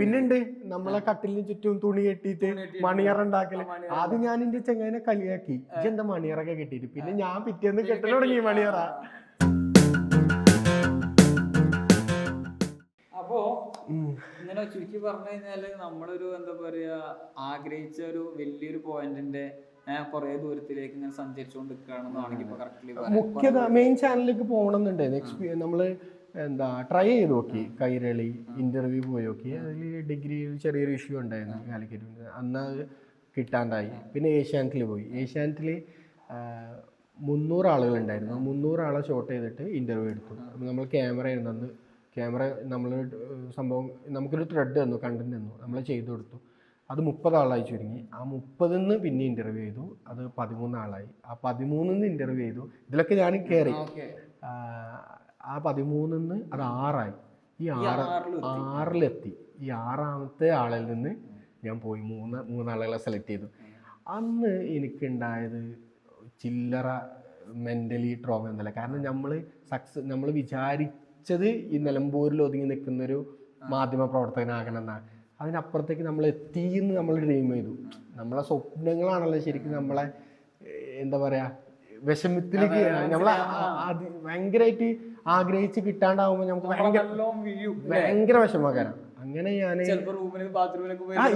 പിന്നുണ്ട് നമ്മളെ കട്ടിലിന് ചുറ്റും തുണി കെട്ടിയിട്ട് മണിയറ ഉണ്ടാക്കല്. ആദ്യം ഞാൻ എന്റെ ചെങ്ങനെ കളിയാക്കി എന്താ മണിയറൊക്കെ കെട്ടിയിട്ട്, പിന്നെ ഞാൻ പിറ്റേന്ന് കെട്ടൽ തുടങ്ങി മണിയറ. അപ്പോ ഇങ്ങനെ ചുരുക്കി പറഞ്ഞു കഴിഞ്ഞാല് നമ്മളൊരു എന്താ പറയാ ആഗ്രഹിച്ച ഒരു വലിയൊരു പോയിന്റിന്റെ കുറെ ദൂരത്തിലേക്ക് ഇങ്ങനെ സഞ്ചരിച്ചുകൊണ്ടിരിക്കുകയാണെന്ന് വേണമെങ്കിൽ ഇപ്പൊ കറക്റ്റ്ലി മുഖ്യത മെയിൻ ചാനലിലേക്ക് പോകണമെന്നുണ്ടായിരുന്നു. നമ്മള് എന്താ ട്രൈ ചെയ്ത് നോക്കി, കൈരളി ഇന്റർവ്യൂ പോയി നോക്കി. അതിൽ ഡിഗ്രി ചെറിയൊരു ഇഷ്യൂ ഉണ്ടായിരുന്നു കാലിക്കറ്റ്, അന്ന് അത് കിട്ടാണ്ടായി. പിന്നെ ഏഷ്യാനെറ്റിൽ പോയി. ഏഷ്യാനെറ്റിൽ 300 ആളുകളുണ്ടായിരുന്നു. 300 ആളെ ഷോട്ട് ചെയ്തിട്ട് ഇന്റർവ്യൂ എടുത്തു. അപ്പോൾ നമ്മൾ ക്യാമറ ആയിരുന്നു അന്ന്. ക്യാമറ നമ്മൾ സംഭവം നമുക്കൊരു ത്രെഡ് തന്നു, കണ്ടന്റ് തന്നു, നമ്മൾ ചെയ്തു കൊടുത്തു. അത് 30 ആളായി ചുരുങ്ങി. ആ 30-ന്ന് പിന്നെ ഇന്റർവ്യൂ ചെയ്തു, അത് 13 ആളായി. ആ 13-ന്ന് ഇന്റർവ്യൂ ചെയ്തു. ഇതിലൊക്കെ ഞാൻ കയറി. ആ 13-ന്ന് അത് 6 ആയി. ഈ 6-ലെത്തി. ഈ 6-ാമത്തെ ആളിൽ നിന്ന് ഞാൻ പോയി 3 ആളുകളെ സെലക്ട് ചെയ്തു. അന്ന് എനിക്കുണ്ടായത് ചില്ലറ മെൻ്റലി ട്രോമ എന്നല്ല. കാരണം നമ്മൾ വിചാരിച്ചത് ഈ നിലമ്പൂരിൽ ഒതുങ്ങി നിൽക്കുന്നൊരു മാധ്യമ പ്രവർത്തകനാകണം എന്നാണ്. അതിനപ്പുറത്തേക്ക് നമ്മൾ എത്തിയെന്ന് നമ്മൾ ഡ്രീം ചെയ്തു. നമ്മളെ സ്വപ്നങ്ങളാണല്ലോ ശരിക്കും നമ്മളെ എന്താ പറയുക വിഷമത്തിലേക്ക് നമ്മളെ ഭയങ്കരമായിട്ട് ആഗ്രഹിച്ച് കിട്ടാണ്ടാവുമ്പോൾ നമുക്ക് ഭയങ്കര വിഷമകരം. അങ്ങനെ ഞാൻ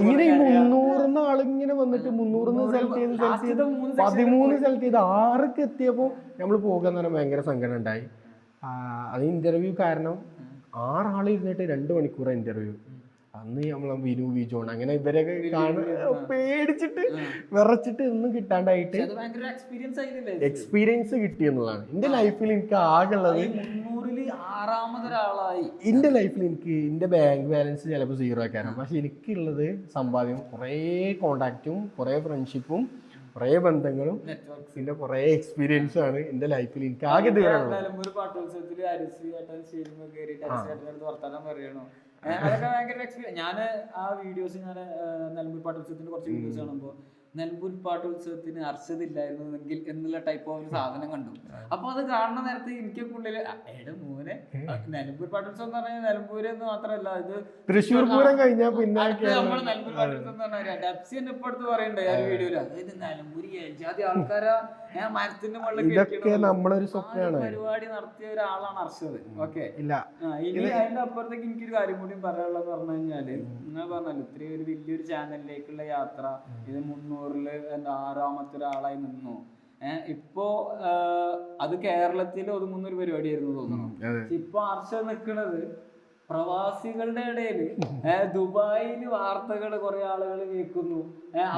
ഇങ്ങനെ ഈ 300-ന്ന് ആളിങ്ങനെ വന്നിട്ട് 300-ന്ന് സെലക്ട് ചെയ്ത് 13 സെലക്ട് ചെയ്ത് 6-ക്ക് എത്തിയപ്പോൾ നമ്മൾ പോകുക പറഞ്ഞാൽ ഭയങ്കര സങ്കടം ഉണ്ടായി. അത് ഇന്റർവ്യൂ കാരണം 6 ആൾ ഇരുന്നിട്ട് 2 മണിക്കൂർ ഇന്റർവ്യൂ. അന്ന് നമ്മളെ വിനു വിജോൺ അങ്ങനെ ഇവരൊക്കെ പേടിച്ചിട്ട് വിറച്ചിട്ട് ഒന്നും കിട്ടാണ്ടായിട്ട് എക്സ്പീരിയൻസ് കിട്ടിയെന്നുള്ളതാണ് എന്റെ ലൈഫിൽ എനിക്ക് ആകെയുള്ളത്. എന്റെ ലൈഫിൽ എനിക്ക് എന്റെ ബാങ്ക് ബാലൻസ് ചിലപ്പോൾ 0 ആക്കാനാണ്, പക്ഷെ എനിക്കുള്ളത് സമ്പാദ്യം, കുറേ കോണ്ടാക്റ്റും കുറേ ഫ്രണ്ട്ഷിപ്പും കുറേ ബന്ധങ്ങളും പിന്നെ കുറേ എക്സ്പീരിയൻസും ആണ് എന്റെ ലൈഫിൽ എനിക്ക് ആകെ തീരാനുള്ളത്. അതൊക്കെ ഭയങ്കര എക്സ്പീരിയൻസ്. ഞാൻ ആ വീഡിയോസ് നിലമ്പൂർ പാട്ടുത്സവത്തിന്റെ കുറച്ച് വീഡിയോസ് കാണുമ്പോൾ നിലമ്പൂർ പാട്ടുത്സവത്തിന് അർച്ചതില്ലായിരുന്നെങ്കിൽ എന്നുള്ള ടൈപ്പ് ഓഫ് ഒരു സാധനം കണ്ടു. അപ്പൊ അത് കാണുന്ന നേരത്തെ എനിക്കൊക്കെ ഉള്ളില് മോനെ നിലമ്പൂർ പാട്ടുത്സവം എന്ന് പറഞ്ഞാൽ നിലമ്പൂര് എന്ന് മാത്രമല്ല, ഇത് തൃശ്ശൂർ പൂരം കഴിഞ്ഞാൽ പിന്നെ നമ്മള് നിലമ്പൂർ പാട്ടുത്സവം എന്ന് പറഞ്ഞാൽ ഡെപ്സി ഇപ്പൊ അടുത്ത് പറയണ്ടേ ആ വീഡിയോയില്, അതായത് നിലമ്പൂര് ജാതി ആൾക്കാരാ മരത്തിന്റെ പരിപാടി നടത്തിയ ഒരാളാണ് അർഷദ്. ഓക്കെ, ഇനി അതിന്റെ അപ്പുറത്തേക്ക് എനിക്കൊരു കാര്യം കൂടി പറയാനുള്ളത് പറഞ്ഞു കഴിഞ്ഞാല്, നിങ്ങൾ പറഞ്ഞല്ലോ ഇത്രയും ഒരു വലിയൊരു ചാനലിലേക്കുള്ള യാത്ര, ഇത് 300-ല് 6-ാമത്തെ ഒരാളായി നിന്നു. ഇപ്പോ അത് കേരളത്തിൽ ഒതുങ്ങുന്ന ഒരു പരിപാടിയായിരുന്നു തോന്നുന്നു. ഇപ്പൊ അർഷദ് നിൽക്കുന്നത് പ്രവാസികളുടെ ഇടയിൽ ദുബായിൽ വാർത്തകൾ കുറെ ആളുകൾ കേൾക്കുന്നു.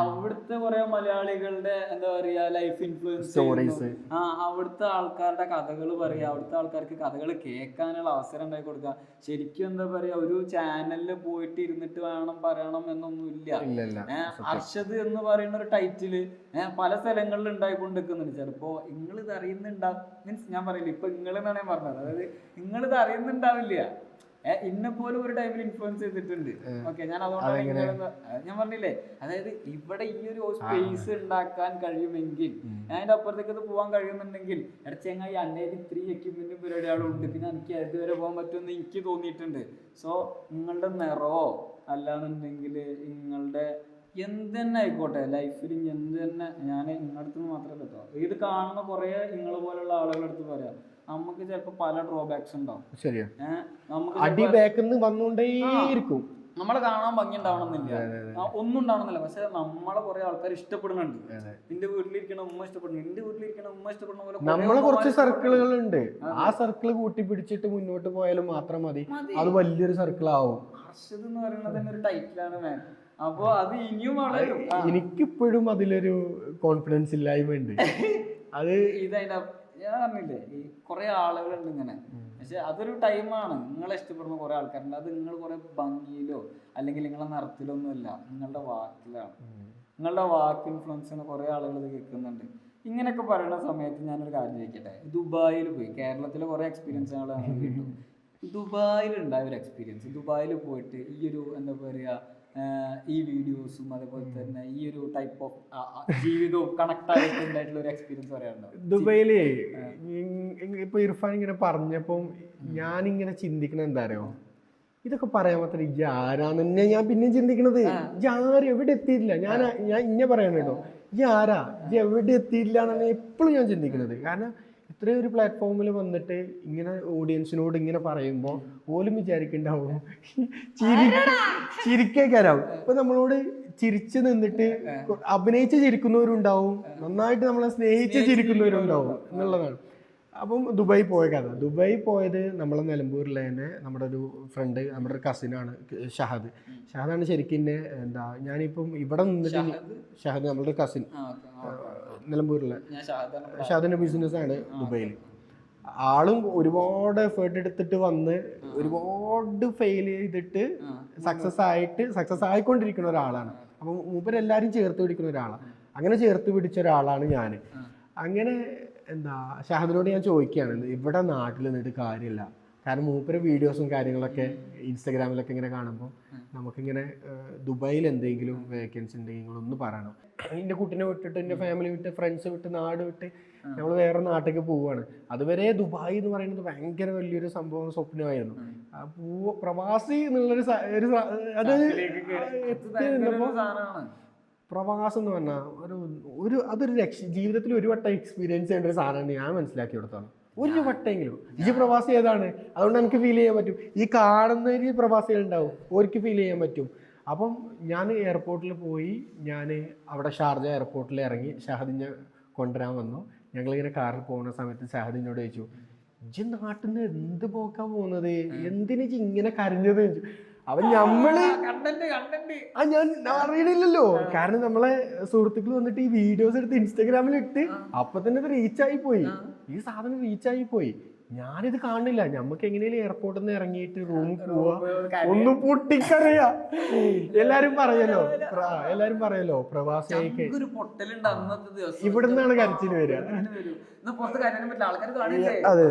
അവിടുത്തെ കുറെ മലയാളികളുടെ എന്താ പറയാ ലൈഫ് ഇൻഫ്ലുവൻസ്, അവിടുത്തെ ആൾക്കാരുടെ കഥകൾ പറയാ, അവിടുത്തെ ആൾക്കാർക്ക് കഥകൾ കേൾക്കാനുള്ള അവസരം ഉണ്ടാക്കി കൊടുക്കുക. ശരിക്കും എന്താ പറയാ, ഒരു ചാനലിൽ പോയിട്ട് ഇരുന്നിട്ട് വേണം പറയണം എന്നൊന്നുമില്ല. അർഷദ് എന്ന് പറയുന്ന ഒരു ടൈറ്റില് പല സ്ഥലങ്ങളിൽ ഉണ്ടായിക്കൊണ്ടിരിക്കുന്നുണ്ട്. ചിലപ്പോ നിങ്ങളിത് അറിയുന്നുണ്ടാവും, മീൻസ് ഞാൻ പറയില്ല ഇപ്പൊ നിങ്ങൾ എന്നാണ് ഞാൻ പറഞ്ഞത്, അതായത് നിങ്ങളിത് അറിയുന്നുണ്ടാവില്ല, ഇന്നെ പോലും ഒരു ടൈമിൽ ഇൻഫ്ലുവൻസ് ചെയ്തിട്ടുണ്ട്. ഓക്കെ, ഞാൻ അതുകൊണ്ടാണ് ഞാൻ പറഞ്ഞില്ലേ, അതായത് ഇവിടെ ഈ ഒരു സ്പേസ് ഉണ്ടാക്കാൻ കഴിയുമെങ്കിൽ, അതിന്റെ അപ്പുറത്തേക്ക് പോകാൻ കഴിയുന്നുണ്ടെങ്കിൽ, ഇടച്ചെങ്ങായി അന്നേരം 3 എക്യുപ്മെന്റും പരിപാടികളുണ്ട്, പിന്നെ എനിക്ക് അതുവരെ പോകാൻ പറ്റുമെന്ന് എനിക്ക് തോന്നിയിട്ടുണ്ട്. സോ നിങ്ങളുടെ നിറോ അല്ലാന്നുണ്ടെങ്കിൽ നിങ്ങളുടെ എന്ത് തന്നെ ആയിക്കോട്ടെ ലൈഫിൽ എന്ത് തന്നെ, ഞാൻ നിങ്ങളടുത്ത് മാത്രമല്ല കേട്ടോ, ഇത് കാണുന്ന കുറെ നിങ്ങളെ പോലുള്ള ആളുകളുടെ അടുത്ത് പറയാം, നമുക്ക് ചിലപ്പോ പല ഡ്രോബാക്സ് ഉണ്ടാവും. ശരിയാ, അടി ബാക്കിന്ന് വന്നുകൊണ്ടേയിരിക്കും. നമ്മളെ കാണാൻ ഭംഗി ഉണ്ടാവണമെന്നില്ല, ഒന്നും ഉണ്ടാവണമെന്നില്ല, പക്ഷെ നമ്മളെ കുറെ ആൾക്കാർ ഇഷ്ടപ്പെടുന്നുണ്ട്. നിന്റെ വീട്ടിലിരിക്കണ ഉമ്മ ഇഷ്ടപ്പെടുന്നു, നിന്റെ വീട്ടിലിരിക്കണ ഉമ്മ ഇഷ്ടപ്പെടുന്ന പോലെ നമ്മളെ കുറച്ച് സർക്കിളുകൾ ഉണ്ട്. ആ സർക്കിൾ കൂട്ടിപ്പിടിച്ചിട്ട് മുന്നോട്ട് പോയാലും മാത്രം മതി, അത് വലിയൊരു സർക്കിൾ ആവും. അർഷദ് എന്ന് പറയുന്നത് തന്നെ ഒരു ടൈറ്റിലാണ് മാൻ. അപ്പൊ അത് ഇനിയും വളരും. എനിക്കിപ്പോഴും അതിലൊരു കോൺഫിഡൻസ് ഇല്ലായ്മ ഉണ്ട്. അത് ഇതതിന്റെ ഞാൻ പറഞ്ഞില്ലേ, ഈ കുറെ ആളുകളുണ്ട് ഇങ്ങനെ, പക്ഷെ അതൊരു ടൈമാണ്. നിങ്ങളെ ഇഷ്ടപ്പെടുന്ന കുറെ ആൾക്കാരുണ്ട്. അത് നിങ്ങൾ കുറെ ഭംഗിയിലോ അല്ലെങ്കിൽ നിങ്ങളെ നിറത്തിലോ ഒന്നുമല്ല, നിങ്ങളുടെ വാക്കിലാണ്. നിങ്ങളുടെ വാക്ക് ഇൻഫ്ലുവൻസിന് കുറെ ആളുകൾ ഇത് കേൾക്കുന്നുണ്ട്. ഇങ്ങനെയൊക്കെ പറയുന്ന സമയത്ത് ഞാനൊരു കാര്യം ചോദിക്കട്ടെ, ദുബായിൽ പോയി, കേരളത്തിലെ കുറെ എക്സ്പീരിയൻസുകൾ കിട്ടും, ദുബായിൽ ഉണ്ടായ ഒരു എക്സ്പീരിയൻസ്, ദുബായിൽ പോയിട്ട് ഈ ഒരു എന്താ പറയുക ഈ വീഡിയോസും അതേപോലെ തന്നെ ഈ ഒരു ടൈപ്പ് ഓഫ് ജീവിതവും കണക്ട് ആയിട്ടുണ്ടായിട്ടുള്ള ഒരു എക്സ്പീരിയൻസ് പറയാനുണ്ടോ? ദുബൈയില് ഇപ്പൊ ഇർഫാൻ ഇങ്ങനെ പറഞ്ഞപ്പോ ഞാനിങ്ങനെ ചിന്തിക്കണ എന്താ അറിയോ, ഇതൊക്കെ പറയാൻ മാത്രം ഇജ്ജ് ആരാന്ന് തന്നെ ഞാൻ പിന്നെയും ചിന്തിക്കണത്. ഇജ്ജ് ആരും എവിടെ എത്തിയിട്ടില്ല. ഞാൻ ഇന്നെ പറയണ കേട്ടോ, ഇജ്ജ് ആരാ, ഇജ്ജ് എവിടെ എത്തിയില്ല എന്നാണ് എപ്പോഴും ഞാൻ ചിന്തിക്കുന്നത്. കാരണം ഇത്രയും ഒരു പ്ലാറ്റ്ഫോമിൽ വന്നിട്ട് ഇങ്ങനെ ഓഡിയൻസിനോട് ഇങ്ങനെ പറയുമ്പോൾ പോലും വിചാരിക്കണ്ടാവും ചിരിക്കേക്കാരാവും. ഇപ്പൊ നമ്മളോട് ചിരിച്ചു നിന്നിട്ട് അഭിനയിച്ച് ചിരിക്കുന്നവരുണ്ടാവും, നന്നായിട്ട് നമ്മളെ സ്നേഹിച്ച് ചിരിക്കുന്നവരുണ്ടാവും എന്നുള്ളതാണ്. അപ്പം ദുബായി പോയ കഥ. ദുബായി പോയത് നമ്മളെ നിലമ്പൂരിലെ തന്നെ നമ്മുടെ ഒരു ഫ്രണ്ട്, നമ്മുടെ ഒരു കസിനാണ് ഷഹദാണ് ശരിക്കും എന്നെ എന്താ ഞാനിപ്പം ഇവിടെ നിന്നിട്ട് ഷഹദ് നമ്മളുടെ കസിൻ നിലമ്പൂരിലെ ഷഹദിന്റെ ബിസിനസ്സാണ് ദുബൈയിൽ. ആളും ഒരുപാട് എഫേർട്ട് എടുത്തിട്ട് വന്ന് ഒരുപാട് ഫെയിൽ ചെയ്തിട്ട് സക്സസ് ആയിക്കൊണ്ടിരിക്കുന്ന ഒരാളാണ്. അപ്പം മൂപ്പരെല്ലാരും ചേർത്ത് പിടിക്കുന്ന ഒരാളാണ്. അങ്ങനെ ചേർത്ത് പിടിച്ച ഒരാളാണ് ഞാൻ. അങ്ങനെ എന്താ ഷഹദിനോട് ഞാൻ ചോദിക്കുകയാണ്, ഇവിടെ നാട്ടിൽ നിന്നിട്ട് കാര്യമില്ല. കാരണം മൂപ്പര് വീഡിയോസും കാര്യങ്ങളൊക്കെ ഇൻസ്റ്റാഗ്രാമിലൊക്കെ ഇങ്ങനെ കാണുമ്പോൾ നമുക്കിങ്ങനെ ദുബായിൽ എന്തെങ്കിലും വേക്കൻസി ഉണ്ടെങ്കിൽ ഒന്ന് പറയണം. എൻ്റെ കുട്ടീനെ വിട്ടിട്ട്, എൻ്റെ ഫാമിലി വിട്ട്, ഫ്രണ്ട്സ് വിട്ട്, നാട് വിട്ട് നമ്മൾ വേറെ നാട്ടിലേക്ക് പോവുകയാണ്. അതുവരെ ദുബായ് എന്ന് പറയുന്നത് ഭയങ്കര വലിയൊരു സംഭവം, സ്വപ്നമായിരുന്നു. പ്രവാസി എന്നുള്ളൊരു പ്രവാസം എന്ന് പറഞ്ഞാൽ അതൊരു ജീവിതത്തിൽ ഒരു വട്ടം എക്സ്പീരിയൻസ് ചെയ്യേണ്ട ഒരു സാധനമാണ് ഞാൻ മനസ്സിലാക്കി കൊടുത്തോളം. ഒരു വട്ടെങ്കിലും ഈ പ്രവാസി ഏതാണ്, അതുകൊണ്ട് എനിക്ക് ഫീൽ ചെയ്യാൻ പറ്റും. ഈ കാണുന്ന പ്രവാസികൾ ഉണ്ടാവും, ഓർക്ക് ഫീൽ ചെയ്യാൻ പറ്റും. അപ്പം ഞാൻ എയർപോർട്ടിൽ പോയി, ഞാൻ അവിടെ ഷാർജ എയർപോർട്ടിൽ ഇറങ്ങി, ഷഹദിനെ കൊണ്ടുവരാൻ വന്നു. ഞങ്ങളിങ്ങനെ കാറിൽ പോകുന്ന സമയത്ത് ഷഹദിനോട് ചോദിച്ചു, ഇജ്ജ് നാട്ടിൽ നിന്ന് എന്ത് പോക്കാൻ പോകുന്നത്, എന്തിനാ ഇങ്ങനെ കരഞ്ഞത് ചോദിച്ചു. അവൻ നമ്മള് ഞാൻ അറിയണില്ലല്ലോ. കാരണം നമ്മളെ സുഹൃത്തുക്കൾ വന്നിട്ട് ഈ വീഡിയോസ് എടുത്ത് ഇൻസ്റ്റാഗ്രാമിൽ ഇട്ട് അപ്പൊ തന്നെ ഇത് റീച്ചായി പോയി, ഈ സാധനം റീച്ചായി പോയി. ഞാനിത് കാണില്ല. നമുക്ക് എങ്ങനെയും എയർപോർട്ടിൽ നിന്ന് ഇറങ്ങിയിട്ട് റൂമിൽ പോവാ, ഒന്ന് പൊട്ടിക്കറിയാ. എല്ലാരും പറയല്ലോ പ്രവാസിയായിക്ക് ഇവിടെ നിന്നാണ് കരച്ചിൽ വരിക. അതെ,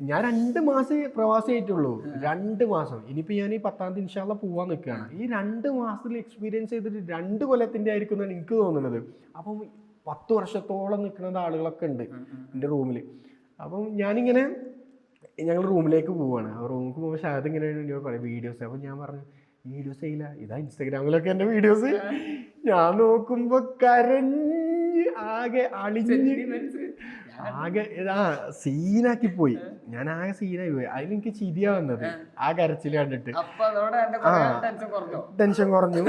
ഞാൻ 2 മാസം പ്രവാസിയായിട്ടുള്ളൂ. 2 മാസം. ഇനിയിപ്പോ ഞാൻ ഈ 10-ാം തീയതി ഇൻഷാ അല്ലാഹ് പോവാൻ നിൽക്കുകയാണ്. ഈ 2 മാസത്തിൽ എക്സ്പീരിയൻസ് ചെയ്തിട്ട് 2 കൊല്ലത്തിന്റെ ആയിരിക്കും എന്നാണ് എനിക്ക് തോന്നുന്നത്. അപ്പം 10 വർഷത്തോളം നിൽക്കുന്ന ആളുകളൊക്കെ ഉണ്ട് എൻ്റെ റൂമിൽ. അപ്പം ഞാനിങ്ങനെ ഞങ്ങൾ റൂമിലേക്ക് പോവാണ്. ആ റൂമിൽ പോകുമ്പോൾ ഷാദ് ഇങ്ങനെ പറയും വീഡിയോസ്. അപ്പം ഞാൻ പറഞ്ഞു വീഡിയോസ് ചെയ്യില്ല, ഇതാ ഇൻസ്റ്റാഗ്രാമിലൊക്കെ എൻ്റെ വീഡിയോസ്. ഞാൻ നോക്കുമ്പോ കരഞ്ഞ് ആകെ സീനാക്കി പോയി. ഞാൻ ആകെ സീനായി പോയി. അതിലെനിക്ക് ചിരിയാ വന്നത് ആ കരച്ചിൽ കണ്ടിട്ട്. ടെൻഷൻ കുറഞ്ഞു.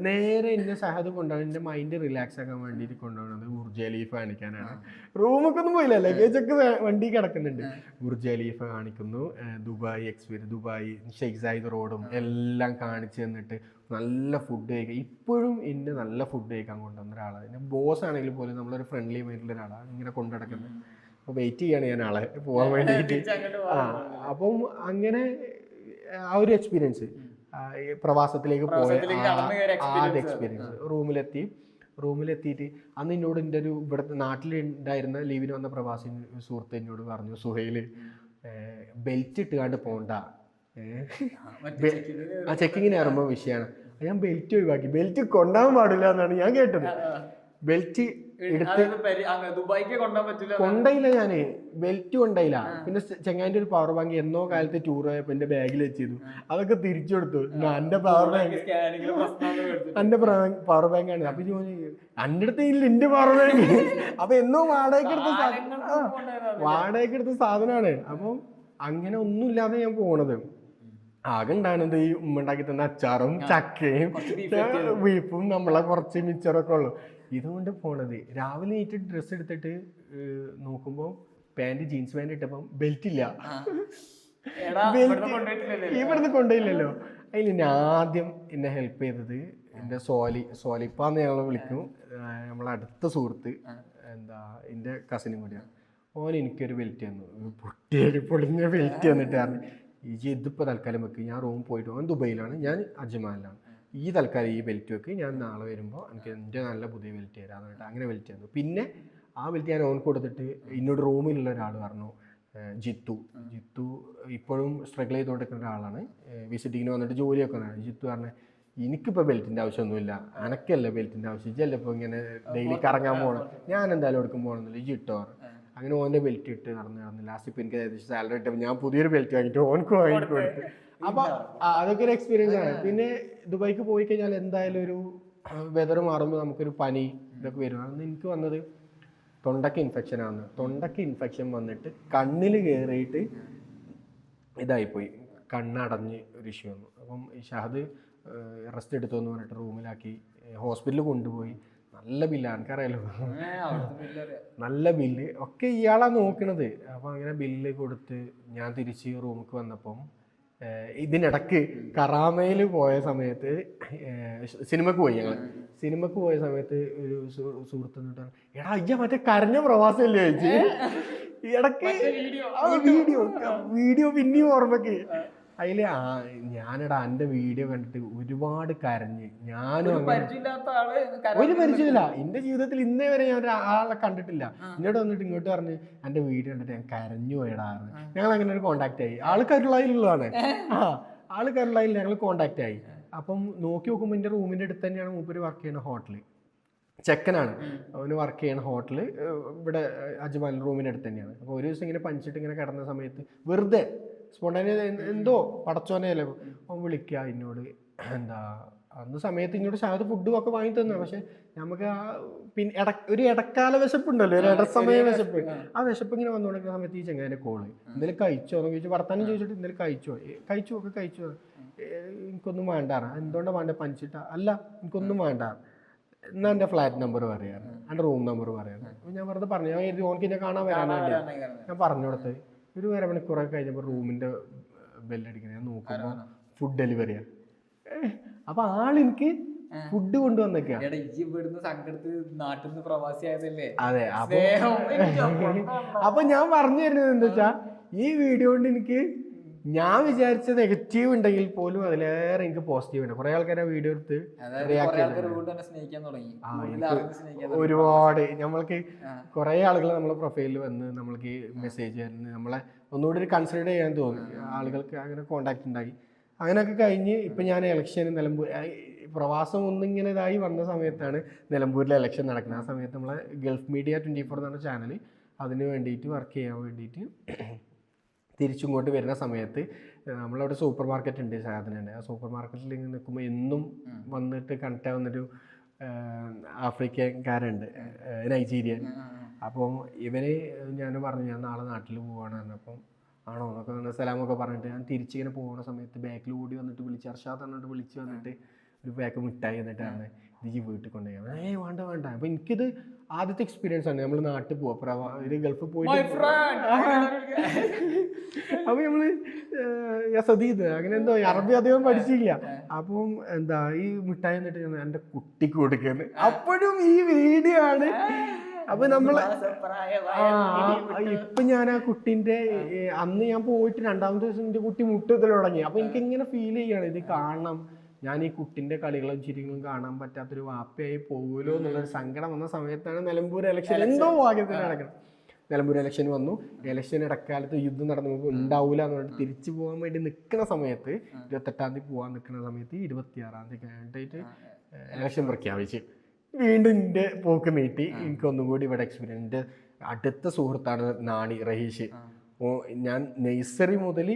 നേരെ എന്നെ ഷഹദ് കൊണ്ടുപോകും, എന്റെ മൈൻഡ് റിലാക്സ് ആക്കാൻ വേണ്ടിയിട്ട് കൊണ്ടുപോകുന്നത് ബുർജ് ഖലീഫ കാണിക്കാനാണ്. റൂമൊക്കെ ഒന്നും പോയില്ല, ലഗേജ് ഒക്കെ വണ്ടി കിടക്കുന്നുണ്ട്. ബുർജ് ഖലീഫ കാണിക്കുന്നു, Dubai experience, Dubai Sheikh Zayed റോഡും എല്ലാം കാണിച്ചു തന്നിട്ട് നല്ല ഫുഡ് കഴിക്കുക. ഇപ്പോഴും എന്നെ നല്ല ഫുഡ് കഴിക്കാൻ കൊണ്ടുവന്ന ഒരാളാണ്. എൻ്റെ ബോസ് ആണെങ്കിൽ പോലും നമ്മളൊരു ഫ്രണ്ട്ലി മൈൻഡുള്ള ഒരാളാണ് ഇങ്ങനെ കൊണ്ടു നടക്കുന്നത്. അപ്പോൾ വെയിറ്റ് ചെയ്യാണ് ഞാൻ ആളെ പോകാൻ വേണ്ടിയിട്ട്. അപ്പം അങ്ങനെ ആ ഒരു എക്സ്പീരിയൻസ്, പ്രവാസത്തിലേക്ക് പോയ ആദ്യ എക്സ്പീരിയൻസ്. റൂമിലെത്തിയിട്ട് അന്ന് എന്നോട് എൻ്റെ ഒരു ഇവിടുത്തെ നാട്ടിലുണ്ടായിരുന്ന ലീവിന് വന്ന പ്രവാസി സുഹൃത്ത് എന്നോട് പറഞ്ഞു, സുഹൈൽ ബെൽറ്റ് ഇട്ടുകാണ്ട് പോണ്ട, ചെക്കിങ്ങിന് ഇറങ്ങുമ്പോൾ വിഷയമാണ്. ഞാൻ ബെൽറ്റ് ഒഴിവാക്കി. ബെൽറ്റ് കൊണ്ടാൻ പാടില്ല എന്നാണ് ഞാൻ കേട്ടത്. ബെൽറ്റ് എടുത്ത് കൊണ്ടയില്ല, ഞാന് ബെൽറ്റ് കൊണ്ടയില്ല. പിന്നെ ചെങ്ങാൻ്റെ ഒരു പവർ ബാങ്ക് എന്നോ കാലത്ത് ടൂർ പോയപ്പോ എന്റെ ബാഗിൽ വെച്ചിരുന്നു, അതൊക്കെ തിരിച്ചു കൊടുത്തു. എന്റെ പവർ ബാങ്ക് ആണ്. അപ്പൊ എന്റെ അടുത്ത് ഇല്ല എന്റെ പവർ ബാങ്ക്. അപ്പൊ എന്നോ വാടകയ്ക്ക് എടുത്ത സാധനമാണ്. അപ്പം അങ്ങനെ ഒന്നുമില്ലാതെ ഞാൻ പോണത്. ആകെ ഉണ്ടാകുന്നത് ഈ ഉമ്മ ഉണ്ടാക്കി തന്ന അച്ചാറും ചക്കയും ബീഫും നമ്മളെ കുറച്ച് മിച്ചറൊക്കെ ഉള്ളു. ഇതുകൊണ്ട് പോണത്. രാവിലെ നീറ്റ് ഡ്രസ്സ് എടുത്തിട്ട് നോക്കുമ്പോൾ ജീൻസ് പാൻറ് ഇട്ടപ്പം ബെൽറ്റ് ഇല്ല. ഇവിടുന്ന് കൊണ്ടുപോയില്ലല്ലോ. അതിൽ എന്നെ ആദ്യം എന്നെ ഹെൽപ്പ് ചെയ്തത് എൻ്റെ സോലിപ്പാന്ന് ഞങ്ങൾ വിളിക്കും, നമ്മളെ അടുത്ത സുഹൃത്ത്, എന്താ എൻ്റെ കസിനും കൂടിയാണ്. ഓൻ എനിക്കൊരു ബെൽറ്റ് തന്നു, പൊളിഞ്ഞ ബെൽറ്റ് തന്നിട്ട് പറഞ്ഞു, ഇതിപ്പോൾ തൽക്കാലം വെക്ക്, ഞാൻ റൂം പോയിട്ട്, ഓൻ ദുബൈയിലാണ്, ഞാൻ അജ്മാനിലാണ്, ഈ തൽക്കാലം ഈ ബെൽറ്റ് വെക്ക്, ഞാൻ നാളെ വരുമ്പോൾ എനിക്ക് എൻ്റെ നല്ല പുതിയ ബെൽറ്റ് തരാമെന്ന് പറഞ്ഞിട്ട് അങ്ങനെ ബെൽറ്റ് തന്നു. പിന്നെ ആ ബെൽറ്റ് ഞാൻ ഓൻ കൊടുത്തിട്ട് എന്നോട് റൂമിലുള്ള ഒരാൾ പറഞ്ഞു, ജിത്തു ഇപ്പോഴും സ്ട്രഗിൾ ചെയ്തുകൊണ്ടിരിക്കുന്ന ഒരാളാണ്, വിസിറ്റിങ്ങിന് വന്നിട്ട് ജോലിയൊക്കെ ആണ്. ജിത്തു പറഞ്ഞ എനിക്കിപ്പോൾ ബെൽറ്റിൻ്റെ ആവശ്യമൊന്നുമില്ല, അനക്കല്ല ബെൽറ്റിൻ്റെ ആവശ്യം, ഇജല്ല ഇപ്പോൾ ഇങ്ങനെ ഡെയിലി കറങ്ങാൻ പോകണം, ഞാൻ എന്തായാലും എടുക്കും പോകണമെന്നില്ല, ജിട്ടോ അങ്ങനെ ഓൻ്റെ ബെൽറ്റ് ഇട്ട് നടന്ന് ലാസ്റ്റ് ഇപ്പം എനിക്ക് ഏകദേശം സാലറി ഇട്ടപ്പോൾ ഞാൻ പുതിയൊരു ബെൽറ്റ് വാങ്ങിയിട്ട് ഓനക്ക് വാങ്ങിക്കൊടുത്ത്. അപ്പൊ അതൊക്കെ ഒരു എക്സ്പീരിയൻസ് ആണ്. പിന്നെ ദുബായിക്ക് പോയി കഴിഞ്ഞാൽ എന്തായാലും ഒരു വെതർ മാറുമ്പോൾ നമുക്കൊരു പനി ഇതൊക്കെ വരും. അന്ന് എനിക്ക് വന്നത് തൊണ്ടയ്ക്ക് ഇൻഫെക്ഷൻ ആണ്. തൊണ്ടയ്ക്ക് ഇൻഫെക്ഷൻ വന്നിട്ട് കണ്ണിൽ കയറിയിട്ട് ഇതായിപ്പോയി, കണ്ണടഞ്ഞ് ഒരു ഇഷ്യൂ വന്നു. അപ്പം ഈ ഷഹദ് റെസ്റ്റ് എടുത്തു എന്ന് പറഞ്ഞിട്ട് റൂമിലാക്കി ഹോസ്പിറ്റലിൽ കൊണ്ടുപോയി. നല്ല ബില്ലാണ്, എനിക്കറിയാലോ, നല്ല ബില്ല് ഒക്കെ ഇയാളാണ് നോക്കണത്. അപ്പം അങ്ങനെ ബില്ല് കൊടുത്ത് ഞാൻ തിരിച്ച് റൂമിലേക്ക് വന്നപ്പം ഇതിനിടക്ക് കറാമയിൽ പോയ സമയത്ത് സിനിമക്ക് പോയി. ഞങ്ങൾ സിനിമക്ക് പോയ സമയത്ത് ഒരു സുഹൃത്ത് എന്നിട്ട് എടാ അയ്യ മറ്റേ കരഞ്ഞ പ്രവാസമല്ലേ ചോദിച്ചു. ഇടക്ക് വീഡിയോ പിന്നെയും ഓർമ്മക്ക് അതില് ഞാനെടാ എൻ്റെ വീഡിയോ കണ്ടിട്ട് ഒരുപാട് കരഞ്ഞ്. ഞാനും ഒരു പരിചയമില്ല എൻ്റെ ജീവിതത്തിൽ ഇന്നേ വരെ ഞാൻ ഒരാളെ കണ്ടിട്ടില്ല. എന്നോട് വന്നിട്ട് ഇങ്ങോട്ട് പറഞ്ഞ് എൻ്റെ വീഡിയോ കണ്ടിട്ട് ഞാൻ കരഞ്ഞു പോയടാറ്. ഞങ്ങൾ അങ്ങനെ ഒരു കോണ്ടാക്ട് ആയി. ആള് കരുളായിലുള്ളതാണ്. ആള് കരുളായിൽ ഞങ്ങൾ കോണ്ടാക്ട് ആയി. അപ്പം നോക്കി നോക്കുമ്പോൾ എൻ്റെ റൂമിൻ്റെ അടുത്ത് തന്നെയാണ് മൂപ്പര് വർക്ക് ചെയ്യുന്ന ഹോട്ടല്. ചെക്കനാണ്, അവന് വർക്ക് ചെയ്യുന്ന ഹോട്ടല് ഇവിടെ അജ്മാൻ റൂമിൻ്റെ അടുത്ത് തന്നെയാണ്. അപ്പോൾ ഒരു ദിവസം ഇങ്ങനെ പഞ്ചിട്ട് ഇങ്ങനെ കിടന്ന സമയത്ത് വെറുതെ സ്പോണ്ടേനിയസ് എന്തോ പടച്ചോനെ അല്ലേ അവൻ വിളിക്കുക എന്നോട്. എന്താ അന്ന് സമയത്ത് ഇങ്ങോട്ട് ഷാദ് ഫുഡും ഒക്കെ വാങ്ങി തന്നെ. പക്ഷെ നമുക്ക് ആ പിന്നെ ഒരു ഇടക്കാല വിശപ്പുണ്ടല്ലോ, ഒരു ഇടസമയ വിശപ്പ്. ആ വിശപ്പ് ഇങ്ങനെ വന്നുകൊണ്ടിരിക്കുന്ന സമയത്ത് ഈ ചെങ്ങാൻ്റെ കോള് എന്തെങ്കിലും കഴിച്ചോ എന്ന് ചോദിച്ചു. വർത്താനം ചോദിച്ചിട്ട് എന്തെങ്കിലും കഴിച്ചോ എനിക്കൊന്നും വേണ്ടാറ്. എന്തുകൊണ്ടാണ് വേണ്ട പഞ്ചിട്ട അല്ല എനിക്കൊന്നും വേണ്ട. എന്നാൽ എൻ്റെ ഫ്ലാറ്റ് നമ്പർ പറയാറ്, എൻ്റെ റൂം നമ്പർ പറയാറ്. അപ്പോൾ ഞാൻ വെറുതെ പറഞ്ഞു, ഞാൻ കരുതി ഓർക്ക് എന്നെ കാണാൻ വരാൻ വേണ്ടി ഞാൻ പറഞ്ഞു കൊടുത്ത്. ഒരു അരമണിക്കൂറൊക്കെ കഴിഞ്ഞപ്പോൾ റൂമിൻ്റെ ബെല്ലടിക്കുന്നത് ഞാൻ നോക്കുമ്പോൾ ഫുഡ് ഡെലിവറിയാണ്. അപ്പൊ ആളെനിക്ക് ഫുഡ് കൊണ്ടുവന്നേക്കാ. അതെ, അപ്പൊ ഞാൻ പറഞ്ഞു തരുന്നത് എന്താ വെച്ചാ ഈ വീഡിയോ കൊണ്ട് എനിക്ക് ഞാൻ വിചാരിച്ച നെഗറ്റീവ് ഉണ്ടെങ്കിൽ പോലും അതിലേറെ എനിക്ക് പോസിറ്റീവ് ഉണ്ട്. കുറെ ആൾക്കാരെ വീഡിയോ എടുത്ത് ഒരുപാട് നമ്മൾക്ക് കുറെ ആളുകൾ നമ്മളെ പ്രൊഫൈലിൽ വന്ന് നമ്മൾക്ക് മെസ്സേജ് തരുന്നു, നമ്മളെ ഒന്നുകൂടി ഒരു കൺസിഡർ ചെയ്യാൻ തോന്നി. ആളുകൾക്ക് അങ്ങനെ കോണ്ടാക്ട് ഉണ്ടായി. അങ്ങനെയൊക്കെ കഴിഞ്ഞ് ഇപ്പം ഞാൻ ഇലക്ഷന് നിലമ്പൂർ പ്രവാസം ഒന്നിങ്ങനെ ഇതായി വന്ന സമയത്താണ് നിലമ്പൂരിലെ ഇലക്ഷൻ നടക്കുന്നത്. ആ സമയത്ത് നമ്മളെ ഗൾഫ് മീഡിയ 24 എന്ന് പറഞ്ഞ ചാനൽ അതിന് വേണ്ടിയിട്ട് വർക്ക് ചെയ്യാൻ വേണ്ടിയിട്ട് തിരിച്ചിങ്ങോട്ട് വരുന്ന സമയത്ത് നമ്മളവിടെ സൂപ്പർ മാർക്കറ്റ് ഉണ്ട്, സാധനമുണ്ട്. ആ സൂപ്പർ മാർക്കറ്റിൽ ഇങ്ങനെ നിൽക്കുമ്പോൾ എന്നും വന്നിട്ട് കണക്ട് ആവുന്നൊരു ആഫ്രിക്കൻകാരുണ്ട്, നൈജീരിയൻ. അപ്പം ഇവര് ഞാൻ പറഞ്ഞു ഞാൻ നാളെ നാട്ടിൽ പോവാണ്. അപ്പം ആണോ എന്നൊക്കെ സലാമൊക്കെ പറഞ്ഞിട്ട് ഞാൻ തിരിച്ചിങ്ങനെ പോകുന്ന സമയത്ത് ബാക്കിൽ ഓടി വന്നിട്ട് വിളിച്ച് അർഷാദ് എന്നിട്ട് വിളിച്ച് വന്നിട്ട് ഒരു പാക്ക് മിഠായി എന്നിട്ടാണ് ഇത് വീട്ടിൽ കൊണ്ടുപോയി. വേണ്ട. അപ്പം എനിക്കിത് ആദ്യത്തെ എക്സ്പീരിയൻസ് ആണ്. നമ്മൾ നാട്ടിൽ പോവാ, ഒരു ഗൾഫിൽ പോയിട്ട് അപ്പൊ നമ്മള് യസദീദ് അങ്ങനെ എന്തോ അറബി അധികം പഠിച്ചില്ല. അപ്പം എന്താ ഈ മിഠായി എന്നിട്ട് ഞാൻ എൻ്റെ കുട്ടിക്ക് കൊടുക്കുന്നത്. അപ്പോഴും ഈ വീഡിയോ ആണ്. അപ്പൊ നമ്മള് ഇപ്പൊ ഞാൻ ആ കുട്ടീന്റെ അന്ന് ഞാൻ പോയിട്ട് 2ാമത്തെ ദിവസം എന്റെ കുട്ടി മുട്ടത്തിൽ തുടങ്ങി. അപ്പൊ എനിക്ക് ഇങ്ങനെ ഫീൽ ചെയ്യാണ് ഇത് കാണണം, ഞാൻ ഈ കുട്ടിന്റെ കളികളും ചിരികളും കാണാൻ പറ്റാത്തൊരു വാപ്പയായി പോകുമല്ലോ എന്നുള്ളൊരു സങ്കടം വന്ന സമയത്താണ് നിലമ്പൂർ ഇലക്ഷൻ എന്തോ ഭാഗ്യത്തിന് നടക്കണം. നിലമ്പൂർ ഇലക്ഷൻ വന്നു. ഇലക്ഷൻ ഇടക്കാലത്ത് യുദ്ധം നടന്നു ഉണ്ടാവില്ല എന്ന് പറഞ്ഞിട്ട് തിരിച്ചു പോകാൻ വേണ്ടി നിൽക്കുന്ന സമയത്ത് 28-ാം തീയതി പോകാൻ നിൽക്കുന്ന സമയത്ത് 26-ാം തീയതി കഴിഞ്ഞിട്ട് ഇലക്ഷൻ പ്രഖ്യാപിച്ച് വീണ്ടും എൻ്റെ പോക്ക് നീട്ടി. എനിക്കൊന്നും കൂടി ഇവിടെ എക്സ്പീരിയൻസ്. എൻ്റെ അടുത്ത സുഹൃത്താണ് നാണി റഹീഷ്. ഞാൻ നഴ്സറി മുതൽ